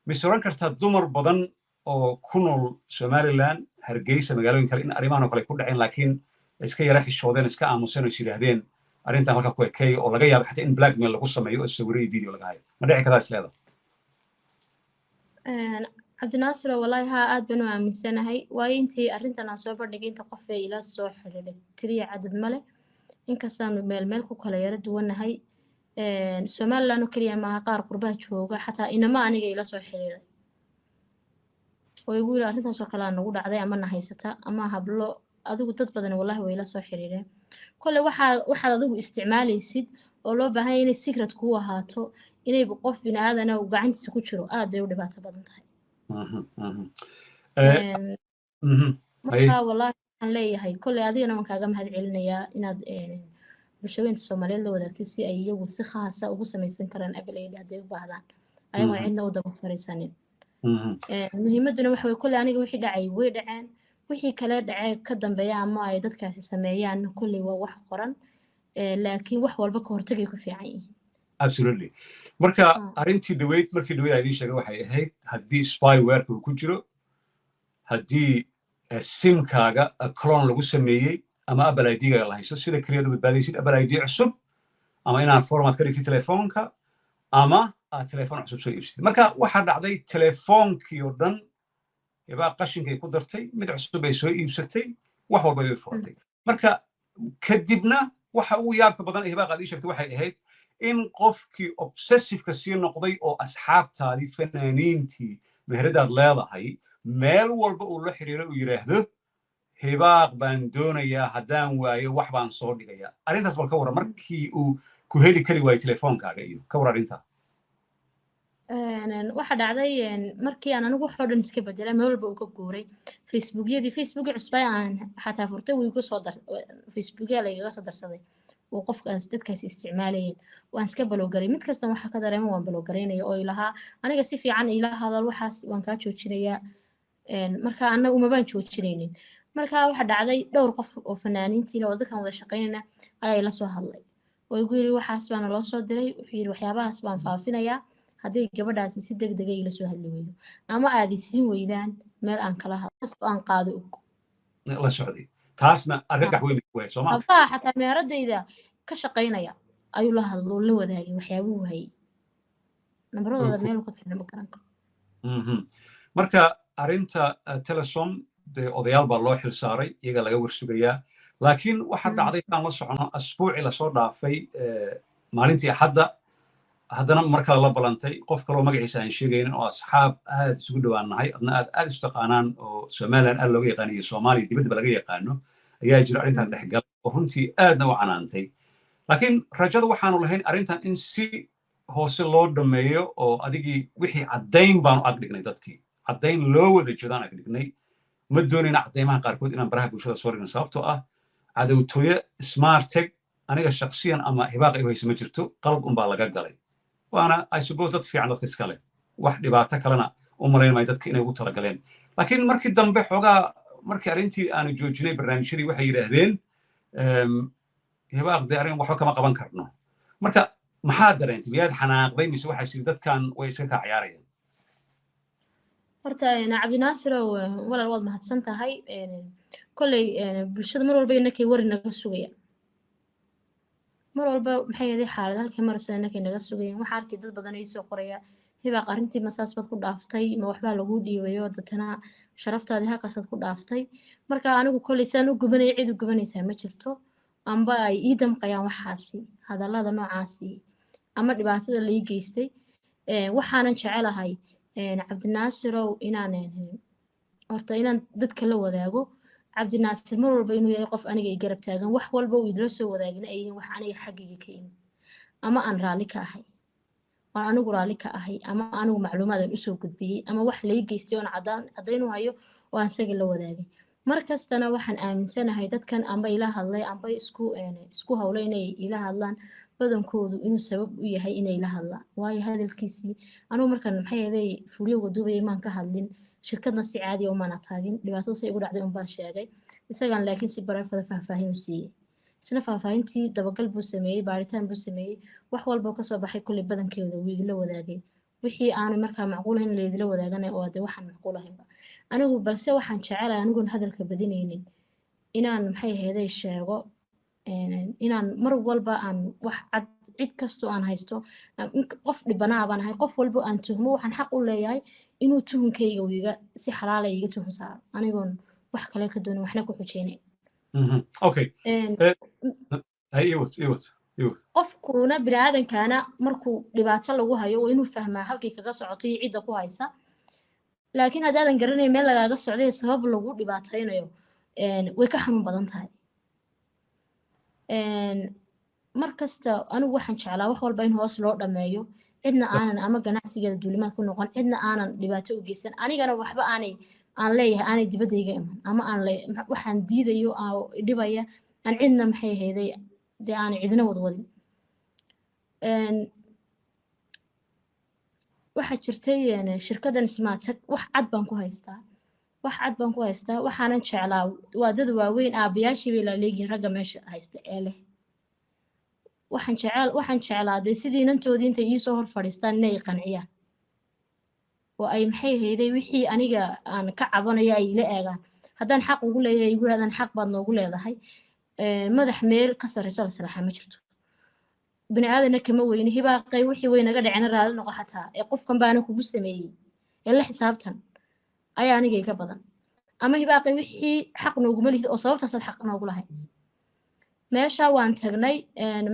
mise oran kartaa dumar badan oo ku nool somaliland hargeysa magaalooyin kale in arrimahan oo kale ku dhaceen laakiin iska yara xishoodeen iska aamuseen oo is yidhaahdeen arrintan halka ku ekeeya oo laga yaabo xataa in blackmail lagu sameeyo oo sawiro iyo video laga hayo ma dhici kartaa isleeda
cabdinaasir wallahi haa aad baan u aaminsanahay waayo intii arrintan aan soo bandhigay inta qof ee ila soo xiriiray tiriya cadad male inkastaanu meel ku kala yara duwanahay somaliland oo keliya maaha qaar qurbaha jooga xataa inama aniga ila soo xiriiray oo igu yiri arrintaasoo kale aan nagu dhacday ama na haysata ama hablo adigu dad badan wallahi way ila soo xiriireen kole waxaad adigu isticmaalaysid oo loo baahan yahay inay secret kuu ahaato inay qof bini aadana uu gacantiisa ku jiro aad bay u dhibaato badan tahay marka wallahi waxaan leeyahay kole adigana waan kaaga mahad celinayaa inaad bulshooyinka soomaaliyeed la wadaagtay si ay iyagu si khaasa ugu samaysan karaan abaleyd hadday u baahdaan ayagoon cidna u daba fariisanin muhiimaduna waxa way kole aniga wixii dhacay way dhaceen wixii kale dhacay ka dambeeya ama ay dadkaasi sameeyaan kole waa wax qoran laakiin wax walba ka hortagay ku fiican yihiin
absolutely marka arrintii dhaweyd markii dhaweyd aan idiin sheegay waxay ahayd haddii spyware uu ku jiro haddii simkaaga clone lagu sameeyey ama apple ID-ga la hayso sida kaliya u badbaadaysid apple ID cusub ama inaad format ka dhigtid telefoonka ama aad telefoon cusub soo iibsatid marka waxaa dhacday telefoonkii oo dhan ibaa qashinkay ku dartay mid cusub ay soo iibsatay wax walba ay furtay marka kadibna waxa ugu yaabka badan ee hibaaqaad ii sheegtay waxay ahayd in qofkii obsessiveka sii noqday oo asxaabtaadii fanaaniintii meheradaad leedahay meel walba uu la xiriiro uu yidhaahdo hibaaq baan doonayaa haddaan waayo wax baan soo dhigayaa arrintaas bal ka warran markii uu ku heli kari waayo telefoonkaaga iyo ka warran arrintaa
waxa dhacday markii aan anigu waxoo dhan iska bedelay meel walba uu ka guuray facebookii cusbay aan xataa furtay wuu igu soo facebookya lagaga soo darsaday uu qofkaas dadkaas isticmaalayeen waan iska balowgaray mid kasta waxa ka dareema waan balowgaraynaya oo ilahaa aniga si fiican ila hadal waxaas waan kaa joojinayaa marka anagu uma baan joojinaynin marka waxa dhacday dhowr qof oo fanaaniintii oo dadkan wada shaqaynayna ayaa ila soo hadlay oo igu yiri waxaas baan loo soo diray wuxuu yiri waxyaabahaas baan faafinayaa haddii gabadhaasi si degdeg ah ila soo hadli weydo ama aad isiin weydaan meel aan kala hadlo aan qaado
la socday taasna argagax weyn way Soomaa
afaa xataa meeradayda ka shaqaynaya ayuu la hadlo la wadaagay waxyaabuhu hay nambaradooda meel ka keenay ma garan karo
marka arinta telesom de odayaal baa loo xil saaray iyaga laga warsugayaa laakiin waxa dhacday aan la socono asbuuci la soo dhaafay maalintii axadda haddana markale la balantay qof kaloo magaciisa aan sheegaynin oo asxaab aad isugu dhawaanahay adna aad isu taqaanaan oo Soomaaliland aad looga yaqaan iyo Soomaaliya dibadda laga yaqaano ayaa jira arrintan dhexgal oo runtii aadna u canaantay laakiin rajada waxaanu lahayn arrintan in si hoose loo dhameeyo oo adigii wixii caddayn baanu ag dhignay dadkii caddayn loo wada jeedaan ag dhignay ma doonayna caddaymaha qaarkood inaan baraha bulshada soo dhigno sababtoo ah cadowtooye smart tech aniga shakhsiyan ama hibaaq ay hayso ma jirto qalad unbaa laga galay waana I suppose dad fiican dadka iskale wax dhibaato kalena u malayn maayo dadka inay ugu talagaleen laakiin markii dambe xoogaa markii arrintii aanu joojinay barnaamijyadii waxay yidhaahdeen hibaaq dee arrin waxba kama qaban karno marka maxaa dareentay miyaad xanaaqday mise waxaa siri dadkan way iska kaa ciyaarayaan
horta cabdinaasir walaal waad mahadsan tahay kolley bulshada mar walba inakay wari naga sugayaan mar walba maxay ahayd xaalad halkii maraysa inakay naga sugayaan waxaa arkay dad badan ay soo qoraya hibaaq arrintii masaas baad ku dhaaftay ma waxbaa lagu dhiibayo dadana sharaftaadii halkaasaad ku dhaaftay marka anigu kolley saan u gubanaya cid u gubanaysaa ma jirto amba ay ii damqayaan waxaasi hadallada noocaasi ama dhibaatada la ii geystay waxaanan jecelahay cabdinaasirow inaan horta inaan dadka la wadaago cabdinaasir mar walba inuu yahay qof aniga i garab taagan wax walba uu idila soo wadaagina ay yihiin wax aniga xaggayga ka yimid ama aan raalli ka ahay waan anigu raalli ka ahay ama anigu macluumaadan usoo gudbiyey ama wax lai geystay oon caddayn u hayo oo aan isaga la wadaagay mar kastana waxaan aaminsanahay dadkan amba ila hadlay amba isku hawlay inay ila hadlaan badankoodu inuu sabab u yahay inay la hadlaan waayo hadalkiisii anigu markan maxay ahaday fuliyo waduubaya maan ka hadlin shirkadna si caadi ah umaan ataagin dhibaato say ugu dhacday un baan sheegay isagan laakiin si bareefada faahfaahin u siiyey isna faahfaahintii dabagal buu sameeyey baaritaan buu sameeyey wax walba kasoo baxay kulli badankeeda wuu idila wadaagay wixii aanu markaa macquul ahayn la idila wadaagana oo de waxaan macquul ahaynba anigu balse waxaan jecelahay anigoon hadalka badinaynin inaan maxay ahaday sheego inaan mar walba aan wax cad cid kastoo aan haysto qof dhibanaa baan ahay qof walba aan tuhmo waxaan xaq u leeyahay inuu tuhunkayga iga si xalaala iga tuhun saaro anigoon wax kale ka doonin waxna ku xujeynayn
okay
qofkuna biniaadankana markuu dhibaato lagu hayo waa inuu fahmaa halkii kaga socoto iyo cidda ku haysa laakiin haddaadan garanay meel lagaaga socday sabab lagu dhibaataynayo way ka xanuun badan tahay mar kasta anigu waxaan jeclaa wax walba in hoos loo dhameeyo cidna aanan ama ganacsigeeda duulimaad ku noqon cidna aanan dhibaato u geysan anigana waxba aan leeyahay aanay dibadayga iman ama waxaan diidayo dhibaya aan cidna maxay ahayday dee aanay cidina wadwadin waxaa jirtay shirkadan smartag wax cad baan ku haystaa waxaanan jeclaa waa dad waaweyn aabayaashii bay laaleegihiin ragga meesha haysta ee leh waxaan jeclaa dee sidii inantoodii intay iisoo hor fadhiistaan inay qanciyaan oo ay maxay hayday wixii aniga aan ka cabanayo ay ila eegaan haddaan xaq ugu leeyahay igu yidhahdaan xaq baad noogu leedahay madax meel ka sarreyso la salaaxaa ma jirto bini aadana kama weyne hibaaqay wixii way naga dhacena raali noqo xataa ee qofkan baana kugu sameeyey ee la xisaabtan ayaa aniga iga badan ama hibaaqay wixii xaq nooguma lihid oo sababtaasaad xaq noogu lahayd meesha waan tagnay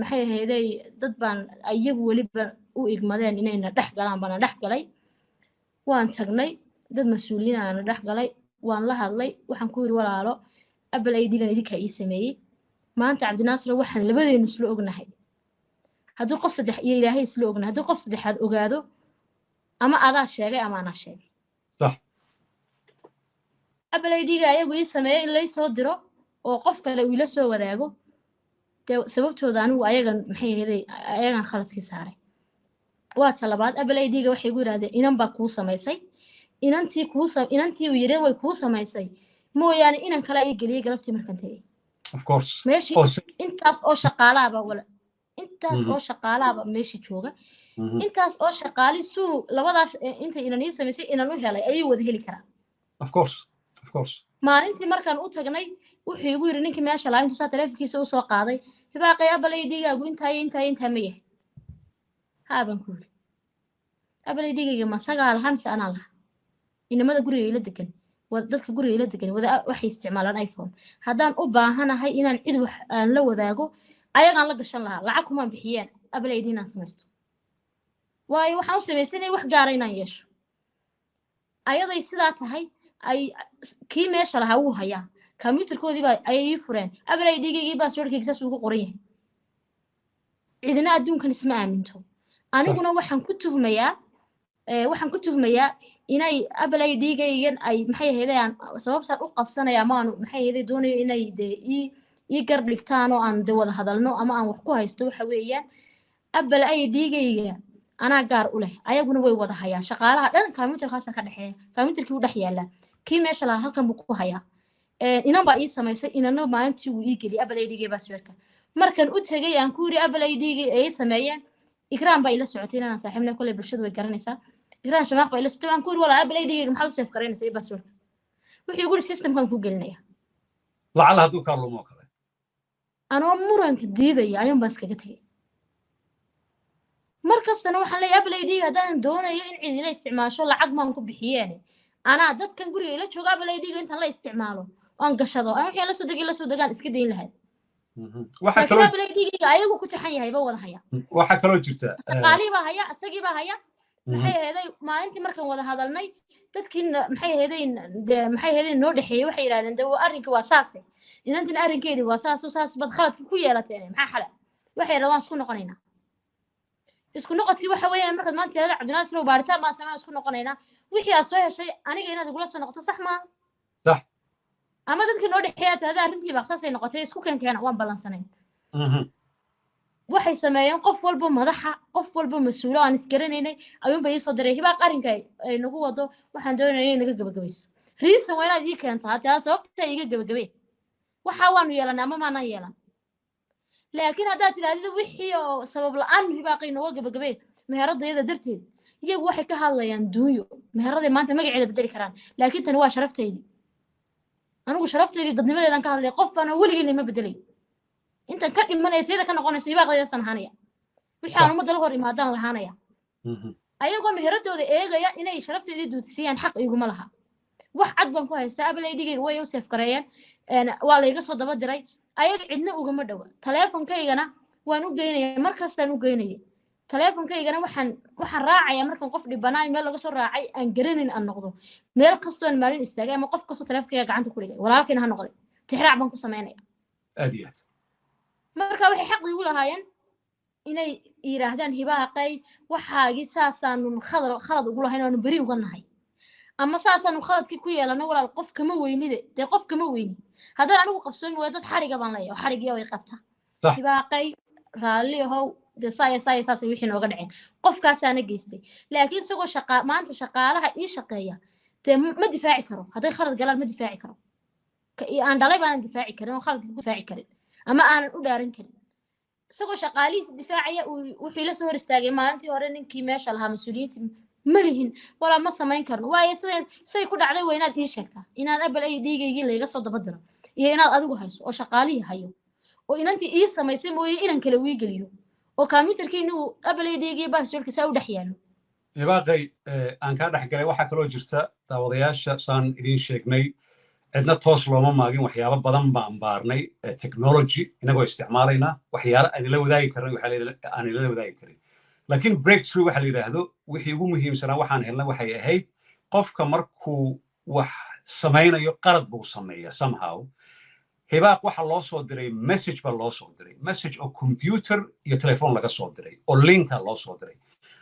maxay ahayday dad baan iyagu weliba u igmadeen inayna dhex galaan baana dhex galay waan tagnay dad mas-uuliyiin aana dhex galay waan la hadlay waxaan ku yidhi walaalo abal ay dhigan idinkaa ii sameeyey maanta cabdinaasir waxaan labadeenu isla ognahay haddii qof saddex iyo ilaahay isla ognahay haddii qof saddexaad ogaado ama adaa sheegay ama anaa sheegay abal ay dhiga ayagu ii sameeyey in laysoo diro oo qof kale uu ila soo wadaago dee sababtooda anigu ayagan maxay ahaday ayagan khaladkii saaray waa talabaad abal ay dhiga waxay igu yidhahdeen inan baa kuu samaysay inantii uu yidhi way kuu samaysay mooyaane inan kale ay geliyey galabtii markan tegey meeshii intaas oo shaqaalaaba meeshii jooga intaas oo shaqaali suu labadaas intay inan ii samaysay inan u helay ayay wada heli karaan maalintii markaan u tagnay wuxuu igu yidhi ninkii meesha laa intuu saa taleefonkiisa usoo qaaday hibaaqay abalay dhigaagu intaa ma yahay haabaan ku yidhi abalay dhigayga ma sagaal hamse anaa laha inamada guriga ila degan dadka guriga ila degan waxay isticmaalaan iphone haddaan u baahanahay inaan cid wax aan la wadaago ayagaan la gashan lahaa lacag kumaan bixiyeen abalay dhi inaan samaysto waayo waxaan u samaysanay wax gaara inaan yeesho ayaday sidaa tahay ay kii meesha lahaa wuu hayaa computerkoodii baa ayay ii fureen abalay dhigaygii baa sawirkayga saas ugu qoran yahay cidina adduunkan isma aaminto aniguna waxaan ku tuhmayaa inay abalay dhigaygan ay maxay ahaydeen sababtaan u qabsanaya ama aan maxay ahaydeen doonayo inay dee ii gar dhigtaan oo aan de wada hadalno ama aan wax ku haysto waxa weeyaan abalay dhigayga anaa gaar u leh ayaguna way wada hayaan shaqaalaha dhan computerkaasa ka dhexeeya computerkii u dhex yaala kii meesha lahaa halkan buu ku hayaa inan baa ii samaysay inana maalintii wuu ii geliyay abalay dhigay baa sawirka markan u tegay aan ku yiri abalay dhigay ay sameeyeen ikraan baa ila socotay inaan saaxiibna kulay bulshadu way garanaysaa إيران شماغ بيلا ستوان كور ولا أبل أيدي محاول سيف كرين سي باسورد وحي يقول السيستم كان كوجل لنا
لعل هدو كارلو مو كله
أنا أمورا كديدة يا يوم بس كجتهي مركز أنا وحنا لي أبل أيدي هذا دونا ينعي لا استعمال شو لعق ما نكون بحياني أنا دت كان قولي لا شو قبل أيدي أنت لا استعماله وأن قشطه أنا وحنا لا سودقان إسكدين لهذا لكن أبل أيدي أيوة كنت حيا هيبة ولا حيا
وحكلو جرتا
قاليبا هيا أسقيبا هيا maxay heeday maalintii markaan wada hadalnay dadkii maxay heeday noo dhaxeeyay waxay yiraahdeen dawo arrinka waa saasay inantan arrinkeedii waa saas bad khaladka ku yeelateen maxaa xala waxay rabaan isku noqodkii waxa weeyaan markaad maanta tirada Cabdinaasir oo baaritaan ma sameeyo isku noqonaynaa wixii aad soo heshay aniga inaad igula soo noqoto sax ma
sax
ama dadkii noo dhaxeeyay tirada arrintii baqsaasay noqotay isku keenkeena waan balansanay waxay sameeyeen qof walba madaxa qof walba mas'uul aan isgaranaynay ayuun bay soo diray hibaaq arrinka ay nagu wado waxaan doonaynay inaga gabagabayso riisan waa inaad ii keentaa taa sababta iga gabagabay waxa waanu yeelanaa ama maana yeelan laakiin haddaad tiraahdo wixii oo sabab la'aan hibaaqay nooga gabagabay meheradayada darteed iyagu waxay ka hadlayaan duuyo meheraday maanta magaceeda bedeli karaan laakiin tan waa sharaftaydi anigu sharaftaydi dadnimadeedan ka hadlay qof aan weligii ma bedelay inta ka dhimanaysa ka noqonayso hibaaqayda sanhanaya wixii aan umada la hor imaadaan lahaanaya ayagoo meheradooda eegaya inay sharafteedii duudsiyaan xaq iguma laha wax cad baan ku haystaa abal ay dhigay way u saf gareeyeen waa la iga soo daba diray ayaga cidna ugama dhawa taleefankaygana waan u geynayay markastaan u geynayay taleefankaygana waxaan raacaya markan qof dhibanaay meel laga soo raacay aan garanin aan noqdo meel kastoon maalin istaagay ama qof kasto taleefankayga gacanta ku dhigay walaalkayna ha noqday tixraac baan ku sameynaya
aadiyad
marka waxay xaq igu lahaayeen inay yiraahdaan hibaaqay waxaagi saasaanu khalad ugu lahayn oo bari uga nahay ama saasaanu khaladkii ku yeelano walaal qof kama weynide de qof kama weyni haddaan anigu qabsoon way dad xariga baan leeyahay xarigii way qabta hibaaqay raali ahow de saay wixii nooga dhaceen qofkaasaana geystay laakiin isagoo maanta shaqaalaha ii shaqeeya de ma difaaci karo hadday khalad galaan ma difaaci karo aan dhalay baan difaaci karin oo khaladkii ku difaaci karin ama aanan u dhaaran karin isagoo shaqaalihiisa difaacaya wuxuu la soo hor istaagay maalintii hore ninkii meesha lahaa mas'uuliyiinta ma lihin walaa ma samayn karno waayo say ku dhacday waa inaad ii sheegtaa inaad abal ay dhiigaygii layga soo daba diro iyo inaad adigu hayso oo shaqaalihii hayo oo inantii ii samaysay mooye inan kale wii geliyo oo kombiyuutarkii inuu abal ay dhiigay baaswordka saa u dhex yaalo
hibaaqay aan kaa dhex galay waxaa kaloo jirta daawadayaasha saan idiin sheegnay cidna toos looma maagin waxyaabo badan baan baarnay technology inagoo isticmaalayna waxyaalo aan la wadaagi karnay aan la wadaagi karin laakiin breakthrough waxa la yiraahdo wixii ugu muhiimsanaa waxaan helnay waxay ahayd qofka markuu wax samaynayo qalad buu sameeyaa somehow hibaaq waxa loo soo diray message baa loo soo diray message oo computer iyo telephone laga soo diray oo linka loo soo diray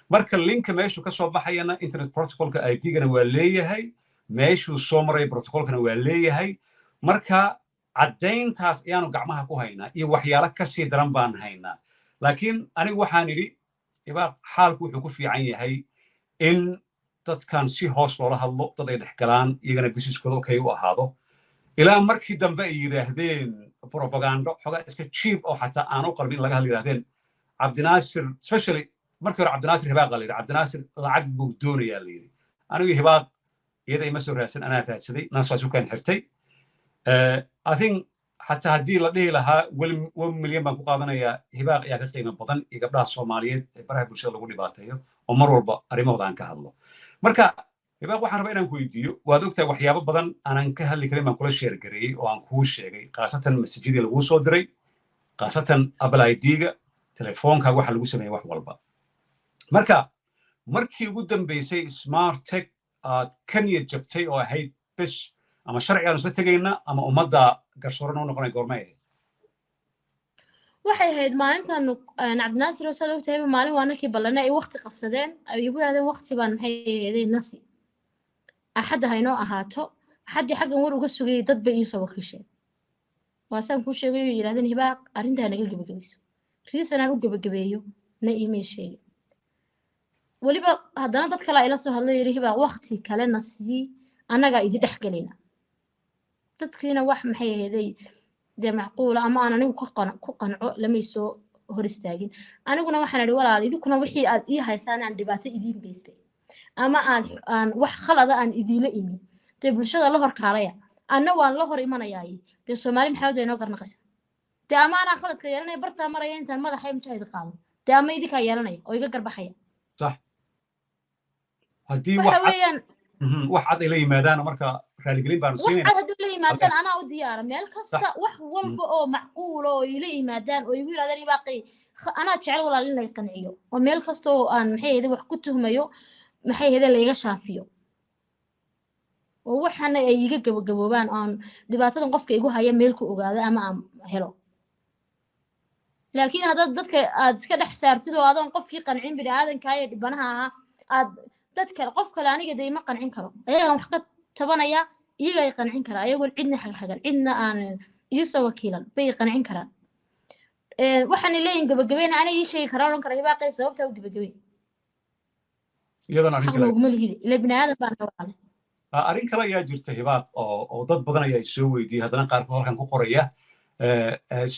marka linka meeshuu ka soo baxayana internet protocolka IP-gana waa leeyahay meeshuu soo maray protocolkana waa leeyahay marka caddayntaas ayaanu gacmaha ku haynaa iyo waxyaalo ka sii daran baan haynaa laakiin anigu waxaan idhi hibaaq xaalku wuxuu ku fiican yahay in dadkan si hoos loola hadlo dad ay dhex galaan iyagana businesskooda okay u ahaado ilaa markii dambe ay yidhaahdeen propagando xogaa iska cheap oo xataa aanu qalbin laga hadla yidhahdeen cabdinaasir especially markii hore cabdinaasir hibaaqa la yidhi cabdinaasir lacag buu doonayaa la yidhi anigu hibaaq iyada ima soo raadsan anaa raadsaday naas waa sukaan xirtay I think حتى هدي لديه لها 1 مليون بان ku qaadanaya hibaaq ayaa ka qiimo badan iyo gabdhaha Soomaaliyeed ee baraha bulshada lagu dhibaateeyo oo mar walba arrimahooda aan ka hadlo marka hibaaq waxaan rabaa inaan ku weydiiyo waad ogtahay waxyaabo badan aanan ka hadli karin baan kula sheer gareeyay oo aan kuu sheegay qaasatan masajidii lagu soo diray qaasatan Apple ID-ga telefoonka waxa lagu sameeyay wax walba marka markii ugu dambeysay smart tech aad kan jabtay oo ahayd bes ama sharciga aan isla tagayna ama ummadda garsoorana u noqonay goormay
waxay ahayd maalintan Cabdinaasir oo soo ogtahay maalin waanakii balana ay waqti qabsadeen ay igu yiraahdeen waqti baan maxay ahayd nasi axadda haynoo ahaato axaddi xaggan war uga sugay dad bay ii soo wakiisheen waasaan ku sheegay yiraahdeen hibaaq arrinta naga gabagabayso riisan aan u gabagabeeyo na email sheegay waliba haddana dad kale ay la soo hadlay hibaaq waqti kale nasi anaga idin dhex galina dadkiina wax maxay ahayd de macquul ama aan anigu ku qanco lama soo hor istaagin aniguna waxaan idhi walaal idinkuna wixii aad ii haysaan aan dhibaato idin geystay ama aan wax khalada aan idiila imin dee bulshada la hor kaalaya anna waan la hor imanayaay dee Soomaali maxay wada inoo garnaqaysa dee ama anaa khaladka yeelanaya bartaa maraya intaan madaxa mujaahid qaado dee ama idinkaa yeelanaya oo iga garbaxaya
صح haddii
waxa weeyaan
wax cad ay la yimaadaan marka raaligelin baan
wax
siinayna
cad haddii la yimaadaan anaa u diyaara meel kasta wax walba oo macquul oo ila yimaadaan oo igu yiraahdaan ibaaqay anaa jecel walaal in laga qanciyo oo meel kasta oo aan maxay ahayd wax ku tuhmayo maxay ahayd la iga shaafiyo oo waxana ay iga gabagaboobaan aan dhibaatadan qofka igu haya meel ku ogaado ama aan helo laakiin hadda dadka aad iska dhex saartid oo adoon qofkii qancin bini aadanka ay dhibanaha aad dadka qof kale aniga day ma qancin karo ayaga wax ka tabanaya iyaga ay qancin kara ayagoon cidna xagan cidna aan iisoo wakiilan bay qancin karaan waxaan leeyahay gabagabeena ana ii sheegi karaa oran kara hibaaqay sababta u gabagabay
iyadana arrin kale
ma lihid ila bini aadan baan walaal
arrin kale ayaa jirta hibaaq oo dad badan ayaa soo weydiiyay haddana qaarkood halkan ku qoraya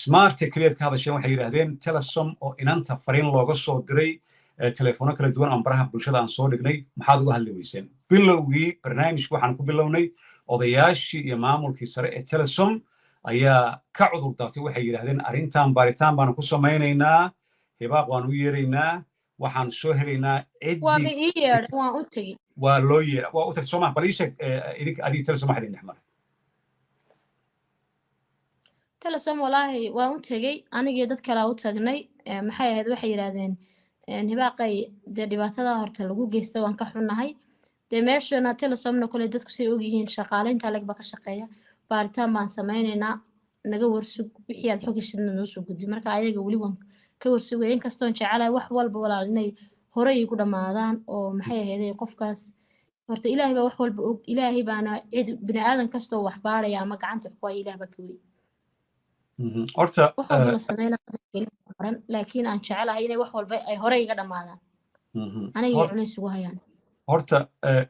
smart kaliya ka hadasheen waxay yiraahdeen telesom oo inanta fariin looga soo diray telefono kala duwan aan baraha bulshada aan soo dhignay maxaad uga hadli weyseen bilowgii barnaamijku waxaan ku bilownay odayaashii iyo maamulkii sare ee telesom ayaa ka cudur daartay waxay yiraahdeen arrintan baaritaan baan ku samaynaynaa hibaaq waan u yeeraynaa waxaan soo helaynaa waa loo yeera waa u tagtay Soomaa bal ii sheeg idinka adiga telesom waxa idin dhexmaray
telesom walaahi waan u tagay aniga dad kale u tagnay maxay ahayd waxay yiraahdeen hibaaqay dee dhibaatada horta lagu geystay waan ka xunnahay dee meeshana telesomna kale dadku say og yihiin shaqaaleynta lagba ka shaqeeya baaritaan baan sameynaynaa naga warsug wixii aad xog heshidna noo soo gudbi marka ayaga weli waan ka warsugay inkastoon jecelahay wax walba walaal inay hore ay ku dhamaadaan oo maxay ahayd qofkaas horta ilaahay baa wax walba og ilaahay baana cid bini aadan kastoo wax baaraya ama gacanta ku hay ilaahay baa ka weyn
horta
waxa la sameynaa laakiin aan jecelahay inay wax walba ay hore iga dhamaadaan aniga culays ugu hayaan
horta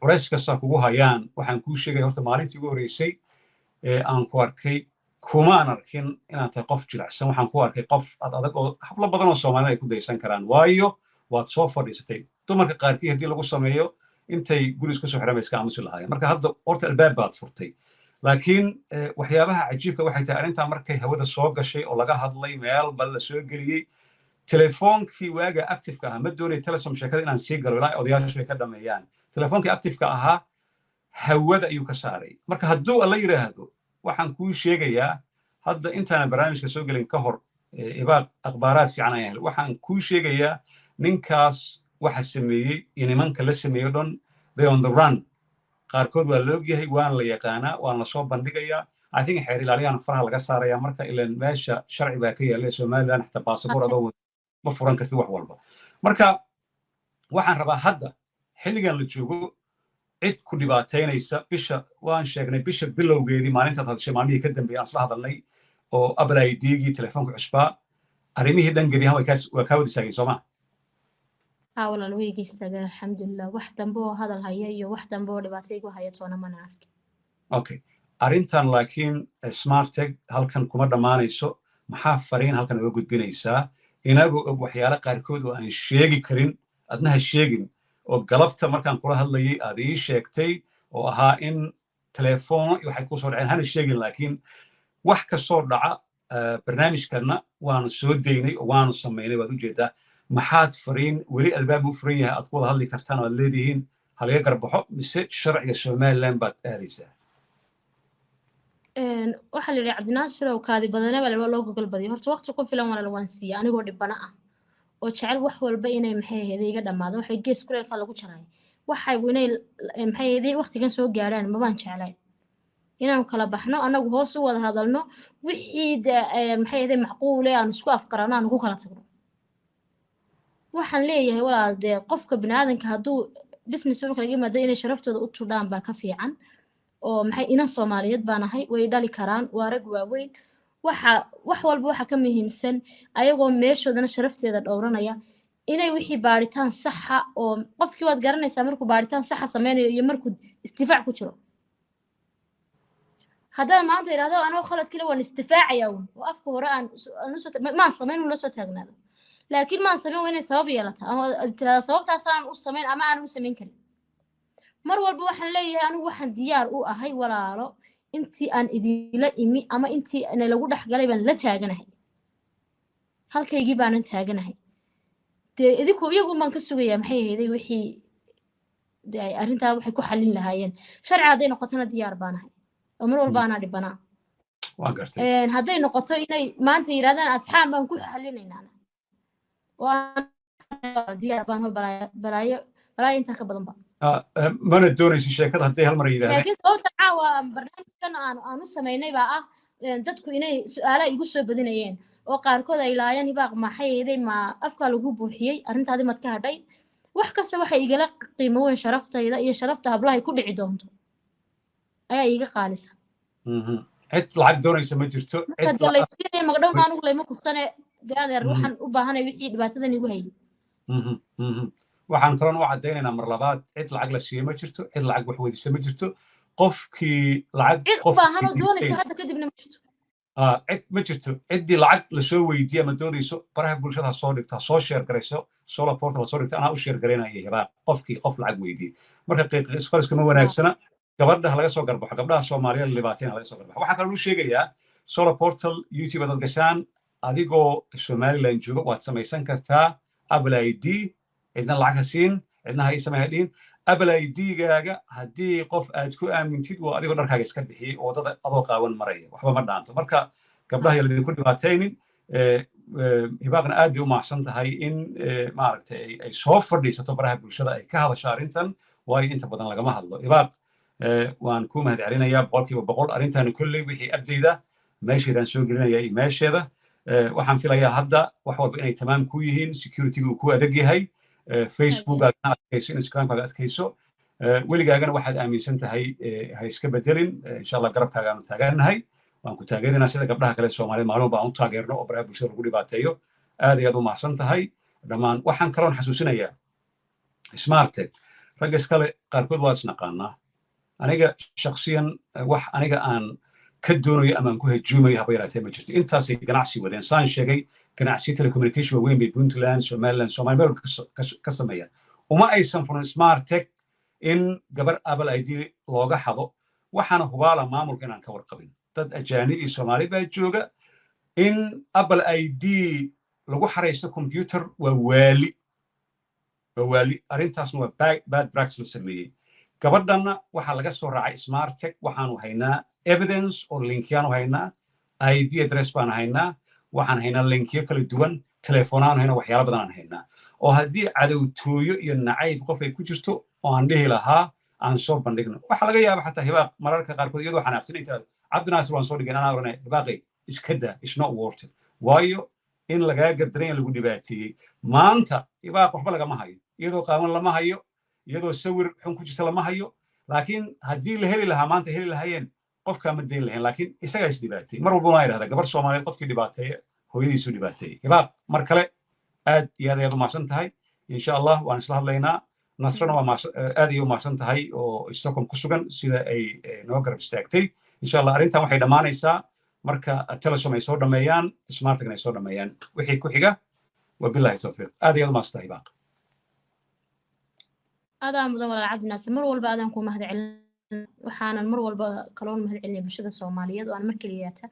culays kasta kugu hayaan waxaan kuu sheegay horta maalintii ugu horeysay aan ku arkay kumaan arkin inaad tahay qof jilicsan waxaan ku arkay qof adag oo hablo badan oo Soomaalida ay ku daysan karaan waayo waad soo fadhiisatay dumarka qaarkii haddii lagu sameeyo intay guri isku soo xiramayska aamusi lahaayeen marka hadda horta albaab baad furtay laakiin waxyaabaha cajiibka waxay tahay arrintaa markay hawada soo gashay oo laga hadlay meel bal la soo geliyey telefoonkii waaga active-ka ahaa ma doonay telesom sheekada inaan sii galo ilaa odayaashu ay ka dhameeyaan telefoonkii active-ka ahaa hawada ayuu ka saaray marka hadduu alla yiraahdo waxaan kuu sheegayaa hadda intaan barnaamijka soo gelin ka hor ibaaq akhbaaraad fiican ayaan helay waxaan kuu sheegayaa ninkaas waxa sameeyey iyo nimanka la sameeyo dhan they on the run qaarkood waa la ogyahay waan la yaqaanaa waan la soo bandhigayaa I think xeer ilaaliyaan faraha laga saarayaa marka ilaan meesha sharci baa ka yaallay Soomaaliland xataa baasaboor adoo ma furan kartid wax walba marka waxaan rabaa hadda xilligan la joogo cid ku dhibaataynaysa bisha waan sheegnay bisha bilowgeedii maalintaad hadashay maalmihii ka dambeeyay aan isla hadalnay oo Apple ID-gii telefoonka cusbaa arrimihii dhan gebi ahaan waa kaa wada saageen Soomaa
walaal way geystageen alxamdulillah wax dambe oo hadal haya iyo wax dambe oo dhibaato igu haya toona mana arkin
okay arrintan laakiin smart tech halkan kuma dhamaanayso maxaa fariin halkan uga gudbinaysaa inagoo og waxyaalo qaarkood oo aan sheegi karin adna ha sheegin oo galabta markaan kula hadlayay aad ii sheegtay oo ahaa in telefoon waxay ku soo dhaceen hana sheegin laakiin wax ka soo dhaca barnaamijkana waanu soo daynay oo waanu samaynay waad ujeedaa maxaad fariin weli albaab u furan yahay aad ku wada hadli kartaan oo aad leedihiin halaga garbaxo mise sharciga Somaliland baad aadaysaa
waxa la yiri Cabdinaasir oo kaadi badanaba loo gogol badiyo horta waqti ku filan wala waan siiya anigoo dhibana ah oo jecel wax walba inay maxay ahayd iga dhamaado waxay gees kuleelka lagu jaray waxay inay maxay ahayd waqtigan soo gaaraan ma baan jeclay inaan kala baxno anagu hoos u wada hadalno wixii maxay ahayd macquul ah aan isku afkarano aan ku kala tagno waxaan leeyahay walaal de qofka bini'aadanka hadduu business marka laga yimaado inay sharaftooda u tudhaan baa ka fiican oo maxay inan Soomaaliyeed baan ahay way dhali karaan waa rag waaweyn wax walba waxa ka muhiimsan ayagoo meeshoodana sharafteeda dhowranaya inay wixii baaritaan sax ah oo qofkii waad garanaysaa markuu baaritaan sax ah sameynayo iyo markuu istifaac ku jiro haddaan maanta yiraahdo anoo khalad kale waan istifaacayaa oo afka hore aan ma sameyn la soo taagnaado laakiin ma sameyn inay sabab yeelato ama tirada sababtaas aan u sameyn ama aan u sameyn karin mar walba waxaan leeyahay anigu waxaan diyaar u ahay walaalo intii aan idinla imi ama intii ana lagu dhexgalay baan la taaganahay halkaygii baanan taaganahay dee idinku iyagu baan ka sugayaa maxay ahaydey wixii dee arrintaa waxay ku xallin lahaayeen sharci hadday noqotona diyaar baanahay oo mar walba anaa dhibanaa
waan gartay
hadday noqoto inay maanta yidhahdaan asxaab baan ku xallinaynaa oo aan diyaar baan ho balaayo intaa ka badan ba
mana doonayso sheekada hadday hal mar yidhahdeen
laakiin sababta caawa barnaamijkan aan u samaynay baa ah dadku inay su'aala igu soo badinayeen oo qaarkood ay laayeen hibaaq maxay ahaydey ma afkaa lagu buuxiyey arrintaadii mad ka hadhay wax kasta waxay igala qiimo weyn sharaftayda iyo sharafta hablahay ku dhici doonto ayaa iiga qaalisa
cid lacag doonaysa ma jirto
laysiinaya magdhowna anigu layma kufsane dee adeer waxaan u baahanay wixii dhibaatadan igu hayay
waxaan kaloon u caddaynaynaa mar labaad cid lacag la siiye ma jirto cid lacag wax weydiisa ma jirto qofkii lacag
cid u baahan oo doonaysa hadda kadibna ma jirto
cid ma jirto ciddii lacag lasoo weydiiye ama doonayso baraha bulshada soo dhigta soo sheer garayso solar portal soo dhigta anaa u sheer garaynaya hibaaq qofkii qof lacag weydiiye marka qiiqisqaliska ma wanaagsana gabadha laga soo garbaxo gabdhaha Soomaaliyeed libaatayna laga soo garbaxo waxa kale uu sheegayaa solar portal YouTube dad gashaan adigoo Somaliland jooga waad samaysan kartaa Apple ID cidna lacag siin cidna hay sameeyeen Apple ID-gaaga haddii qof aad ku aamintid waa adigoo dharkaaga iska bixiyay oo dad adoo qaawan maraya waxba ma dhaanto marka gabdhaha yalidii ku dhibaataynin hibaaqna aad bay u mahadsan tahay in maaragtay ay soo fadhiisato baraha bulshada ay ka hadasho arrintan waayo inta badan lagama hadlo hibaaq waan ku mahad celinayaa 100% arrintan kulli wixii abdayda meesheedan soo gelinaya iyo meesheeda waxaan filayaa hadda wax walba inay tamaam ku yihiin security-gu ku adag yahay Facebook aad adkayso Instagram aad adkayso weligaagana waxaad aaminsan tahay ha iska bedelin insha Allah garabkaagaan taaganahay waan ku taageerinaa sida gabdhaha kale Soomaaliyeed maalmo baan u taageerno oo baraha bulshada lagu dhibaateeyo aad iyo aad u mahadsan tahay dhammaan waxaan kaloon xasuusinayaa Smartech rag iskale qaarkood waa isnaqaanaa aniga shakhsiyan wax aniga aan ka doonayo ama aan ku hajuumayo haba yaraatee ma jirto intaasay ganacsi wadeen saan sheegay ganacsi telecommunication waa weyn bay Puntland Somaliland Soomaaliya ka sameeyaan uma aysan furin Smartech in gabar Apple ID looga xado waxaana hubaala maamulka inaan ka warqabin dad ajaanib iyo Soomaali baa jooga in Apple ID lagu xareysto computer waa waali arrintaasna waa bad practice la sameeyey gabadhanna waxaa laga soo raacay Smartech waxaanu haynaa evidence oo linkyanu haynaa IP address baan haynaa waxaan haynaa linkyo kala duwan telefoonaan haynaa waxyaalo badan aan haynaa oo haddii cadowtooyo iyo nacayb qof ay ku jirto oo aan dhihi lahaa aan soo bandhigno waxa laga yaabaa xataa hibaaq mararka qaarkood iyadoo xanaaqsan ay tiraahdo Cabdinaasir waan soo dhigay anaa oranay hibaaqay iska daa it's not worth it waayo in lagaa gardaran lagu dhibaateeyey maanta hibaaq waxba lagama hayo iyadoo qaawan lama hayo iyadoo sawir xun ku jirta lama hayo laakiin haddii la heli lahaa maanta heli lahaayeen qofka ma deyn lahayn laakiin isaga is dhibaatay mar walba waa yiraahdaa gabar Soomaaliyeed qofkii dhibaateeya hooyadiisu dhibaateeyay hibaaq mar kale aad iyo aad u mahadsan tahay insha Allah waan isla hadlaynaa nasrana waa aad iyo mahadsan tahay oo Stockholm ku sugan sida ay noo garab istaagtay insha Allah arrintan waxay dhamaanaysaa marka Telesom ay soo dhameeyaan Smartech ay soo dhameeyaan wixii ku xiga wabillahi tawfiiq aad iyo aad mahadsan tahay hibaaq
adaa mudan walaal Cabdinaasir mar walba aadaan ku mahad celin waxaanan mar walba kaloon mahad celinay bulshada Soomaaliyeed oo aan markii liyaata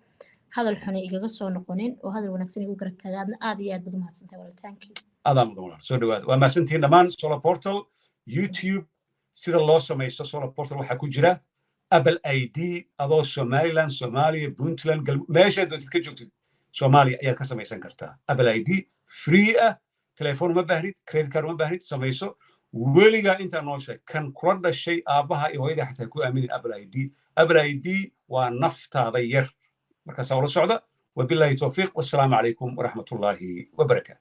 hadal xun igaga soo noqonin oo hadal wanaagsan igu garab taagaadna aad iyo aad baad u mahadsantahay walaaltaankii
adaa mudan walaal soo dhawaad waa mahadsantihiin dhammaan Solar Portal YouTube sida loo samaysto Solar Portal waxaa ku jira Apple ID adoo Somaliland Soomaaliya Puntland meesha doonta ka joogtid Soomaaliya ayaad ka samaysan kartaa Apple ID free ah telefoon ma baahnid credit card ma baahnid samayso weligaa intaa noo sheeg kan kula dhashay aabbaha iyo hooyada xataa ku aaminin Apple ID waa naftaada yar markaas wala socda wabillahi tawfiiq wassalaamu calaykum waraxmatullaahi wabarakaatu